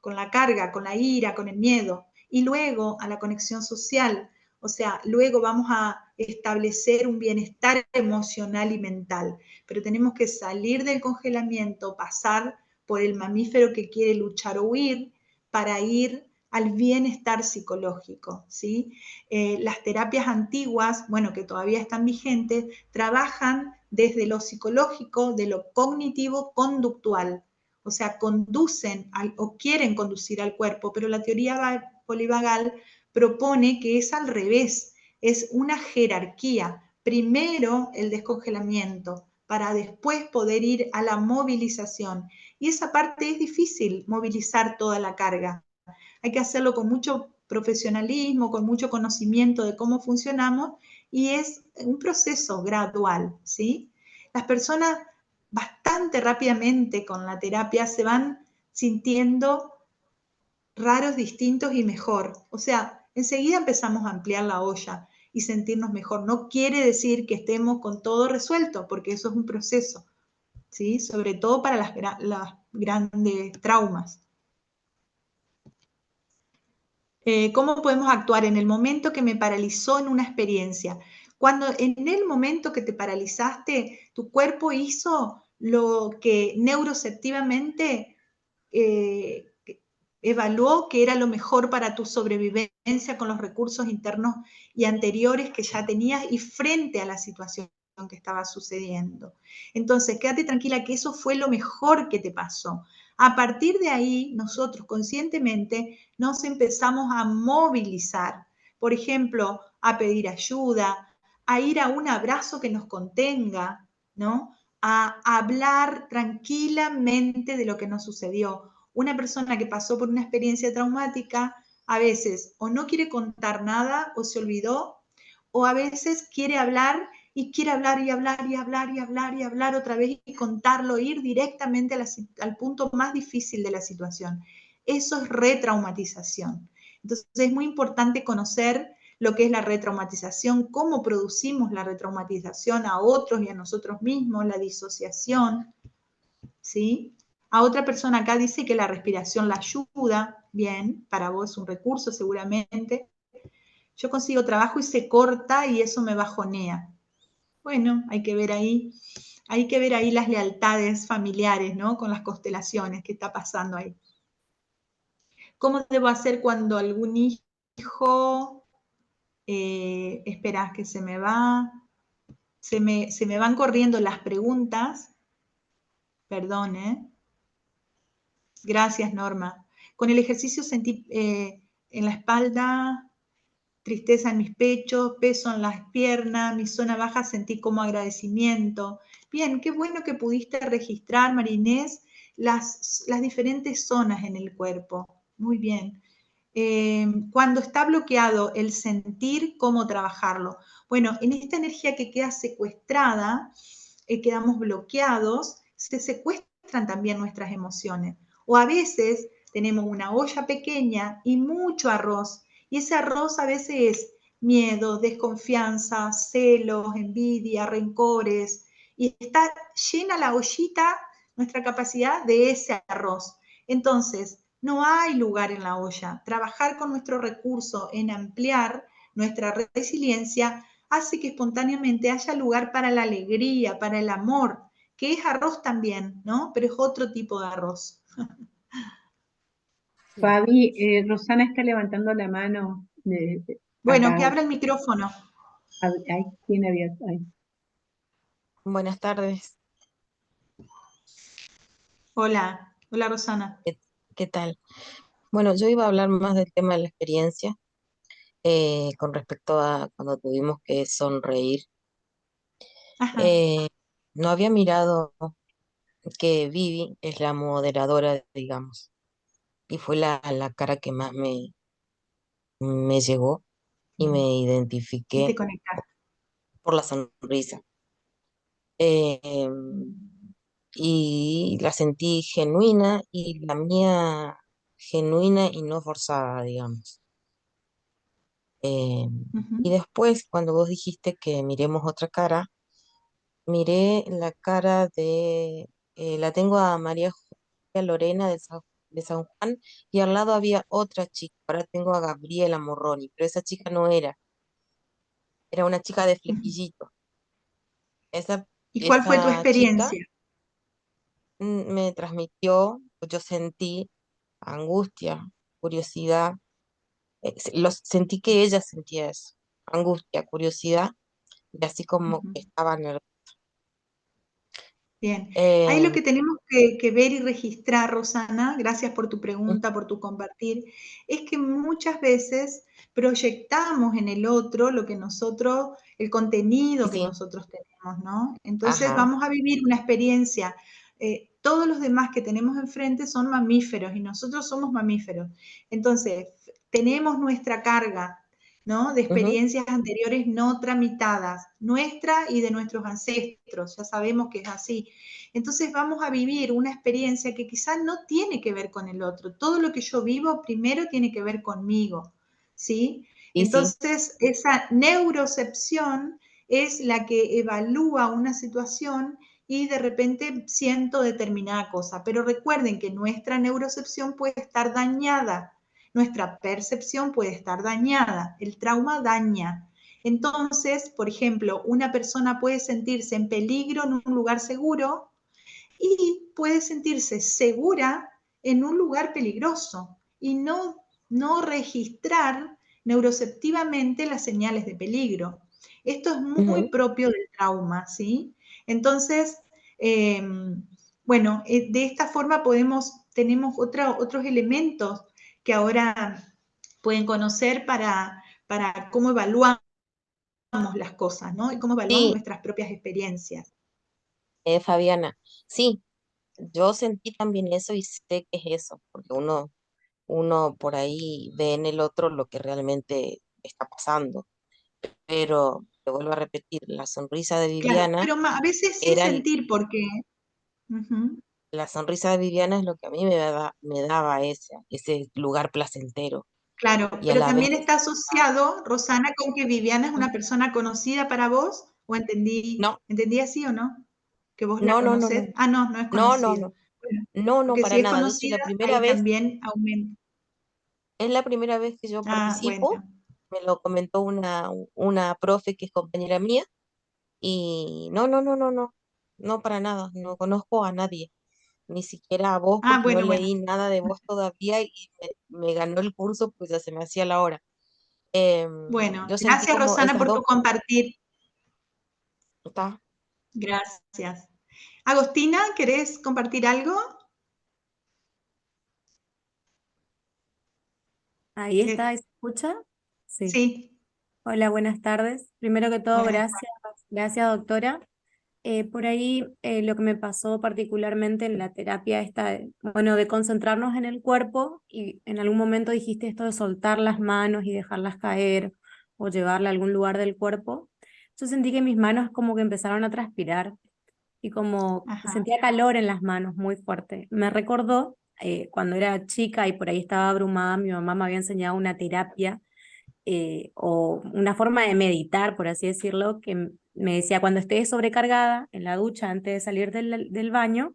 A: con la ira, con el miedo, y luego a la conexión social. O sea, luego vamos a establecer un bienestar emocional y mental, pero tenemos que salir del congelamiento, pasar por el mamífero que quiere luchar o huir para ir al bienestar psicológico, ¿sí? Las terapias antiguas, bueno, que todavía están vigentes, trabajan desde lo psicológico, de lo cognitivo-conductual, o sea, conducen o quieren conducir al cuerpo, pero la teoría polivagal propone que es al revés, es una jerarquía. Primero el descongelamiento para después poder ir a la movilización. Y esa parte es difícil, movilizar toda la carga. Hay que hacerlo con mucho profesionalismo, con mucho conocimiento de cómo funcionamos, y es un proceso gradual, ¿sí? Las personas bastante rápidamente con la terapia se van sintiendo raros, distintos y mejor. O sea, enseguida empezamos a ampliar la olla y sentirnos mejor. No quiere decir que estemos con todo resuelto, porque eso es un proceso, ¿sí? Sobre todo para las grandes traumas. ¿Cómo podemos actuar en el momento que me paralizó en una experiencia? Cuando en el momento que te paralizaste, tu cuerpo hizo lo que neuroceptivamente evaluó que era lo mejor para tu sobrevivencia con los recursos internos y anteriores que ya tenías y frente a la situación que estaba sucediendo. Entonces, quédate tranquila que eso fue lo mejor que te pasó. A partir de ahí, nosotros conscientemente nos empezamos a movilizar. Por ejemplo, a pedir ayuda, a ir a un abrazo que nos contenga, ¿no? A hablar tranquilamente de lo que nos sucedió. Una persona que pasó por una experiencia traumática a veces o no quiere contar nada o se olvidó, o a veces quiere hablar y quiere hablar y hablar y hablar y hablar y hablar otra vez y contarlo, ir directamente al punto más difícil de la situación. Eso es retraumatización. Entonces es muy importante conocer lo que es la retraumatización, cómo producimos la retraumatización a otros y a nosotros mismos, la disociación, ¿sí? A otra persona acá dice que la respiración la ayuda, bien, para vos es un recurso seguramente. Yo consigo trabajo y se corta y eso me bajonea. Bueno, hay que ver ahí las lealtades familiares, ¿no? Con las constelaciones, ¿qué está pasando ahí? ¿Cómo debo hacer cuando algún hijo, espera que se me van corriendo las preguntas, perdón, Gracias, Norma. Con el ejercicio sentí en la espalda, tristeza en mis pechos, peso en las piernas, mi zona baja sentí como agradecimiento. Bien, qué bueno que pudiste registrar, Marinés, las diferentes zonas en el cuerpo. Muy bien. Cuando está bloqueado el sentir, ¿cómo trabajarlo? Bueno, en esta energía que queda secuestrada, quedamos bloqueados, se secuestran también nuestras emociones. O a veces tenemos una olla pequeña y mucho arroz, y ese arroz a veces es miedo, desconfianza, celos, envidia, rencores, y está llena la ollita, nuestra capacidad de ese arroz. Entonces, no hay lugar en la olla. Trabajar con nuestro recurso en ampliar nuestra resiliencia hace que espontáneamente haya lugar para la alegría, para el amor, que es arroz también, ¿no? Pero es otro tipo de arroz.
C: Fabi, Rosana está levantando la mano
A: Bueno,
C: acá.
A: que abra el micrófono.
C: Ahí tiene abierto. Ahí.
E: Buenas tardes.
A: Hola, hola Rosana.
E: ¿Qué tal? Bueno, yo iba a hablar más del tema de la experiencia con respecto a cuando tuvimos que sonreír.
A: Ajá.
E: Eh, no había mirado que Vivi es la moderadora, digamos, y fue la cara que más me llegó y me
A: Y te
E: identifiqué
A: conectaste.
E: por la sonrisa. Eh, y la sentí genuina y la mía genuina y no forzada, digamos. Y después, cuando vos dijiste que miremos otra cara, miré la cara la tengo a María Julia Lorena de San Juan, y al lado había otra chica, ahora tengo a Gabriela Morroni, pero esa chica no era una chica de flequillito. Esa,
A: ¿Y cuál fue tu
E: esa chica
A: experiencia?
E: me transmitió, yo sentí angustia, curiosidad, sentí que ella sentía eso, angustia, curiosidad, y así como que estaba nerviosa.
A: Bien, ahí lo que tenemos que ver y registrar, Rosana, gracias por tu pregunta, por tu compartir, es que muchas veces proyectamos en el otro lo que nosotros, el contenido que
E: Sí,
A: nosotros tenemos, ¿no? Entonces
E: ajá,
A: vamos a vivir una experiencia todos los demás que tenemos enfrente son mamíferos y nosotros somos mamíferos. Entonces, tenemos nuestra carga, ¿no? De experiencias anteriores no tramitadas, nuestra y de nuestros ancestros, ya sabemos que es así. Entonces vamos a vivir una experiencia que quizás no tiene que ver con el otro. Todo lo que yo vivo primero tiene que ver conmigo, ¿sí?
E: Y sí,
A: Entonces, esa neurocepción es la que evalúa una situación y de repente siento determinada cosa. Pero recuerden que nuestra neurocepción puede estar dañada, nuestra percepción puede estar dañada, el trauma daña. Entonces, por ejemplo, una persona puede sentirse en peligro en un lugar seguro y puede sentirse segura en un lugar peligroso y no registrar neuroceptivamente las señales de peligro. Esto es muy propio del trauma, ¿sí? Entonces, eh, bueno, de esta forma tenemos otros elementos que ahora pueden conocer para cómo evaluamos las cosas, ¿no? Y cómo evaluamos
E: sí,
A: nuestras propias experiencias.
E: Fabiana, sí, yo sentí también eso y sé que es eso, porque uno por ahí ve en el otro lo que realmente está pasando. Pero te vuelvo a repetir, la sonrisa de
A: Claro,
E: Viviana
A: pero a veces sin
E: era
A: sentir porque... Ujú.
E: la sonrisa de Viviana es lo que a mí me daba ese lugar placentero
A: Claro,
E: y a
A: pero
E: la vez
A: también está asociado, Rosana, con que Viviana es una persona conocida para vos, o
E: no,
A: entendí así o no, que vos la
E: no, no, no, no,
A: conocés. Ah, no, no es
E: no, no,
A: conocida.
E: no,
A: Bueno,
E: no, no,
A: porque
E: para
A: si es
E: nada. De hecho,
A: conocida, ahí también aumenta.
E: es la primera vez que yo
A: Ah, bueno.
E: participo, me lo comentó una profe que es compañera mía, y no, no, no, no, no, no para nada, no conozco a nadie, ni siquiera a vos
A: Ah,
E: porque no
A: bueno, bueno.
E: leí nada de vos todavía y me ganó el curso pues ya se me hacía la hora.
A: Bueno,
E: Yo sentí
A: gracias
E: como
A: Rosana
E: esas
A: por
E: dos
A: tu compartir.
E: cosas.
A: Gracias. Agostina, ¿querés compartir algo?
B: Ahí
A: Eh,
B: está, ¿se escucha? Sí.
A: sí,
B: Hola, buenas tardes. Primero que todo,
A: buenas
B: gracias, gracias doctora. Por ahí lo que me pasó particularmente en la terapia esta, bueno, de concentrarnos en el cuerpo y en algún momento dijiste esto de soltar las manos y dejarlas caer o llevarla a algún lugar del cuerpo. Yo sentí que mis manos como que empezaron a transpirar y como
A: Ajá.
B: sentía calor en las manos muy fuerte. Me recordó cuando era chica y por ahí estaba abrumada, mi mamá me había enseñado una terapia o una forma de meditar, por así decirlo, que me decía, cuando estés sobrecargada en la ducha antes de salir del baño,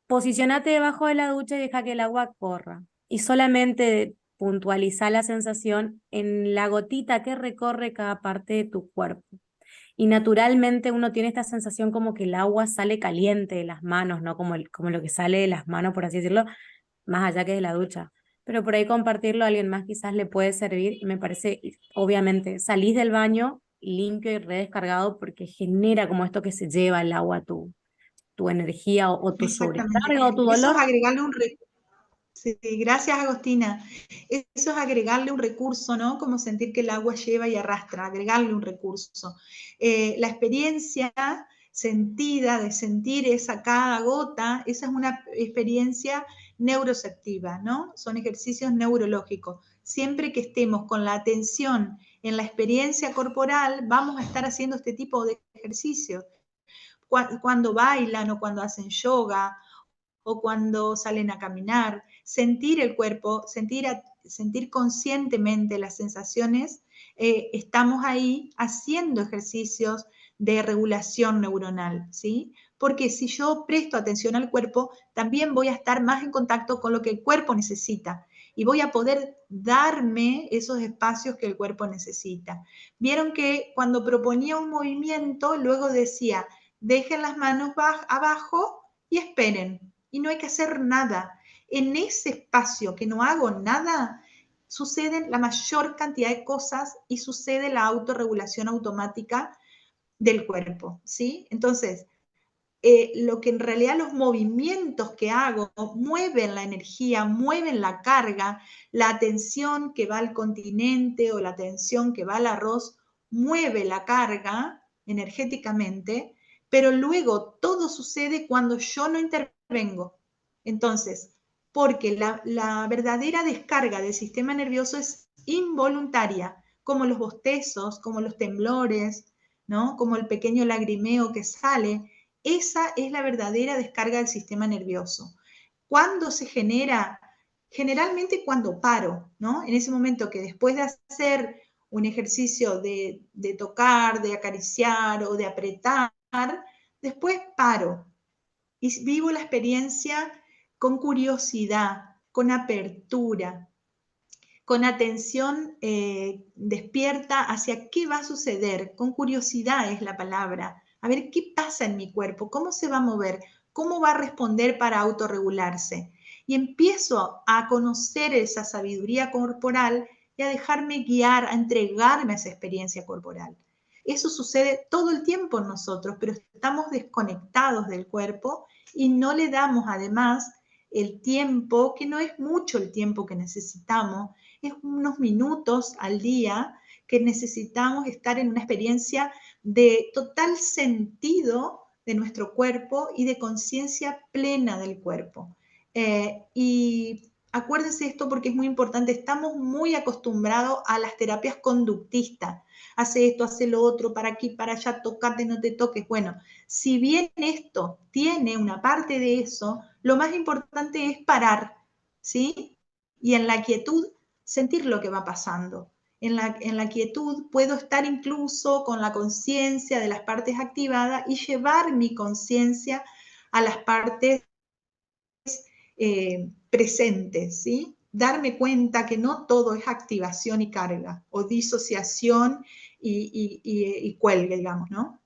B: posicionate debajo de la ducha y deja que el agua corra. Y solamente puntualiza la sensación en la gotita que recorre cada parte de tu cuerpo. Y naturalmente uno tiene esta sensación como que el agua sale caliente de las manos, ¿no? Como lo que sale de las manos, por así decirlo, más allá que de la ducha. Pero por ahí compartirlo a alguien más quizás le puede servir y me parece, obviamente, salís del baño limpio y redescargado porque genera como esto que se lleva el agua, tu energía o tu
A: Exactamente.
B: sobrecarga o tu
A: Eso es
B: dolor.
A: agregarle un recurso. Sí, gracias, Agostina. Eso es agregarle un recurso, ¿no? Como sentir que el agua lleva y arrastra, agregarle un recurso. La experiencia sentida de sentir esa cada gota, esa es una experiencia neuroceptiva, ¿no? Son ejercicios neurológicos. Siempre que estemos con la atención en la experiencia corporal, vamos a estar haciendo este tipo de ejercicios. Cuando bailan o cuando hacen yoga o cuando salen a caminar, sentir el cuerpo, sentir conscientemente las sensaciones, estamos ahí haciendo ejercicios de regulación neuronal, ¿sí? Porque si yo presto atención al cuerpo, también voy a estar más en contacto con lo que el cuerpo necesita y voy a poder darme esos espacios que el cuerpo necesita. Vieron que cuando proponía un movimiento, luego decía, dejen las manos abajo y esperen, y no hay que hacer nada. En ese espacio que no hago nada, suceden la mayor cantidad de cosas y sucede la autorregulación automática del cuerpo, ¿sí? Entonces, lo que en realidad los movimientos que hago mueven la energía, mueven la carga, la atención que va al continente o la atención que va al arroz mueve la carga energéticamente, pero luego todo sucede cuando yo no intervengo intervengo. Entonces, porque la verdadera descarga del sistema nervioso es involuntaria, como los bostezos, como los temblores, ¿no? Como el pequeño lagrimeo que sale. Esa es la verdadera descarga del sistema nervioso. ¿Cuándo se genera? Generalmente cuando paro, ¿no? En ese momento que después de hacer un ejercicio de tocar, de acariciar o de apretar, después paro y vivo la experiencia con curiosidad, con apertura, con atención despierta hacia qué va a suceder, con curiosidad es la palabra, a ver qué pasa en mi cuerpo, cómo se va a mover, cómo va a responder para autorregularse. Y empiezo a conocer esa sabiduría corporal y a dejarme guiar, a entregarme a esa experiencia corporal. Eso sucede todo el tiempo en nosotros, pero estamos desconectados del cuerpo y no le damos además el tiempo, que no es mucho el tiempo que necesitamos, es unos minutos al día que necesitamos estar en una experiencia de total sentido de nuestro cuerpo y de conciencia plena del cuerpo. Y acuérdense esto porque es muy importante, estamos muy acostumbrados a las terapias conductistas, hace esto, hace lo otro, para aquí, para allá, tocate, no te toques. Bueno, si bien esto tiene una parte de eso, lo más importante es parar, ¿sí? Y en la quietud sentir lo que va pasando. En la quietud puedo estar incluso con la conciencia de las partes activadas y llevar mi conciencia a las partes presentes, ¿sí? Darme cuenta que no todo es activación y carga, o disociación y cuelgue, digamos, ¿no?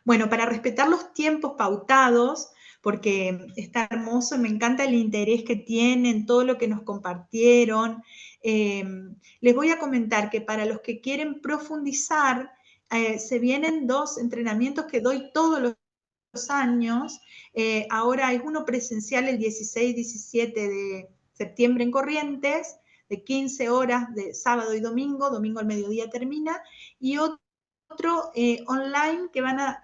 A: Bueno, para respetar los tiempos pautados, porque está hermoso, me encanta el interés que tienen, todo lo que nos compartieron. Les voy a comentar que para los que quieren profundizar, se vienen 2 entrenamientos que doy todos los años. Ahora hay uno presencial el 16-17 de septiembre en Corrientes, de 15 horas de sábado y domingo al mediodía termina, y otro online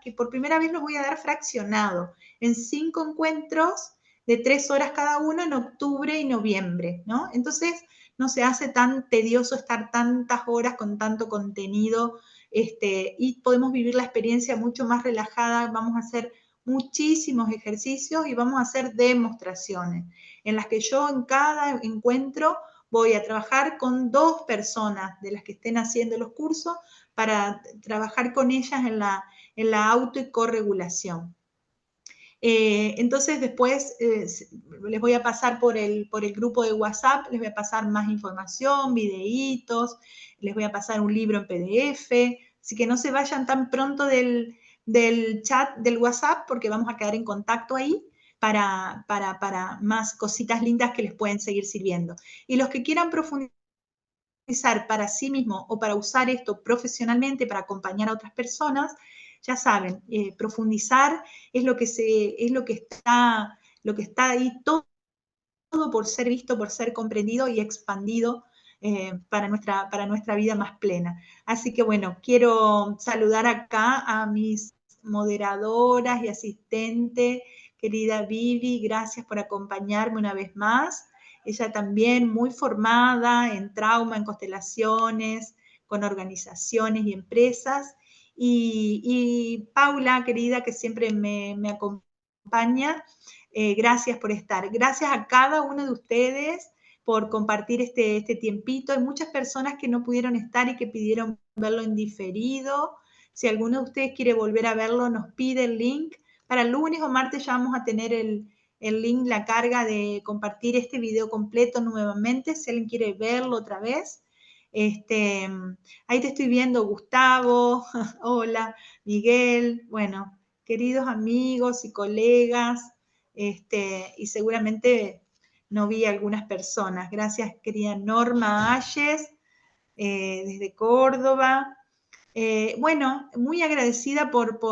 A: que por primera vez los voy a dar fraccionado en 5 encuentros de 3 horas cada uno en octubre y noviembre, ¿no? Entonces no se hace tan tedioso estar tantas horas con tanto contenido, y podemos vivir la experiencia mucho más relajada. Vamos a hacer muchísimos ejercicios y vamos a hacer demostraciones en las que yo en cada encuentro voy a trabajar con 2 personas de las que estén haciendo los cursos para trabajar con ellas en la auto y corregulación. Entonces después les voy a pasar por el grupo de WhatsApp, les voy a pasar más información, videitos, les voy a pasar un libro en PDF, así que no se vayan tan pronto del chat del WhatsApp porque vamos a quedar en contacto ahí para más cositas lindas que les pueden seguir sirviendo. Y los que quieran profundizar para sí mismo o para usar esto profesionalmente, para acompañar a otras personas, ya saben, profundizar es lo que está ahí todo por ser visto, por ser comprendido y expandido para nuestra vida más plena. Así que bueno, quiero saludar acá a mis moderadoras y asistentes, querida Vivi, gracias por acompañarme una vez más. Ella también muy formada en trauma, en constelaciones, con organizaciones y empresas. Y Paula, querida, que siempre me acompaña, gracias por estar. Gracias a cada uno de ustedes por compartir este tiempito. Hay muchas personas que no pudieron estar y que pidieron verlo en diferido. Si alguno de ustedes quiere volver a verlo, nos pide el link. Para el lunes o martes ya vamos a tener el link, la carga de compartir este video completo nuevamente, si alguien quiere verlo otra vez. Ahí te estoy viendo, Gustavo, hola, Miguel, bueno, queridos amigos y colegas, y seguramente no vi a algunas personas. Gracias, querida Norma Ayes, desde Córdoba. Bueno, muy agradecida por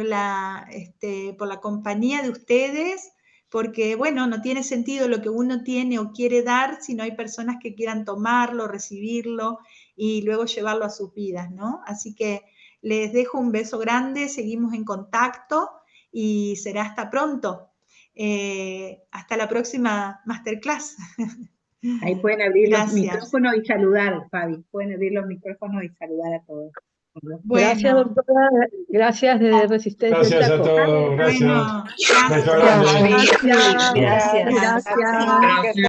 A: la compañía de ustedes, porque, bueno, no tiene sentido lo que uno tiene o quiere dar si no hay personas que quieran tomarlo, recibirlo y luego llevarlo a sus vidas, ¿no? Así que les dejo un beso grande, seguimos en contacto y será hasta pronto. Hasta la próxima masterclass.
C: Ahí pueden abrir los
A: Gracias.
C: micrófonos y saludar, Fabi. Pueden abrir los micrófonos y saludar a todos.
F: Gracias,
A: Bueno,
F: doctora. Gracias de Resistencia
G: Gracias a
F: Chaco.
G: todos, gracias.
A: bueno,
G: Beso
A: gracias.
G: grande.
F: Gracias.
D: Gracias.
F: Gracias.
C: Gracias.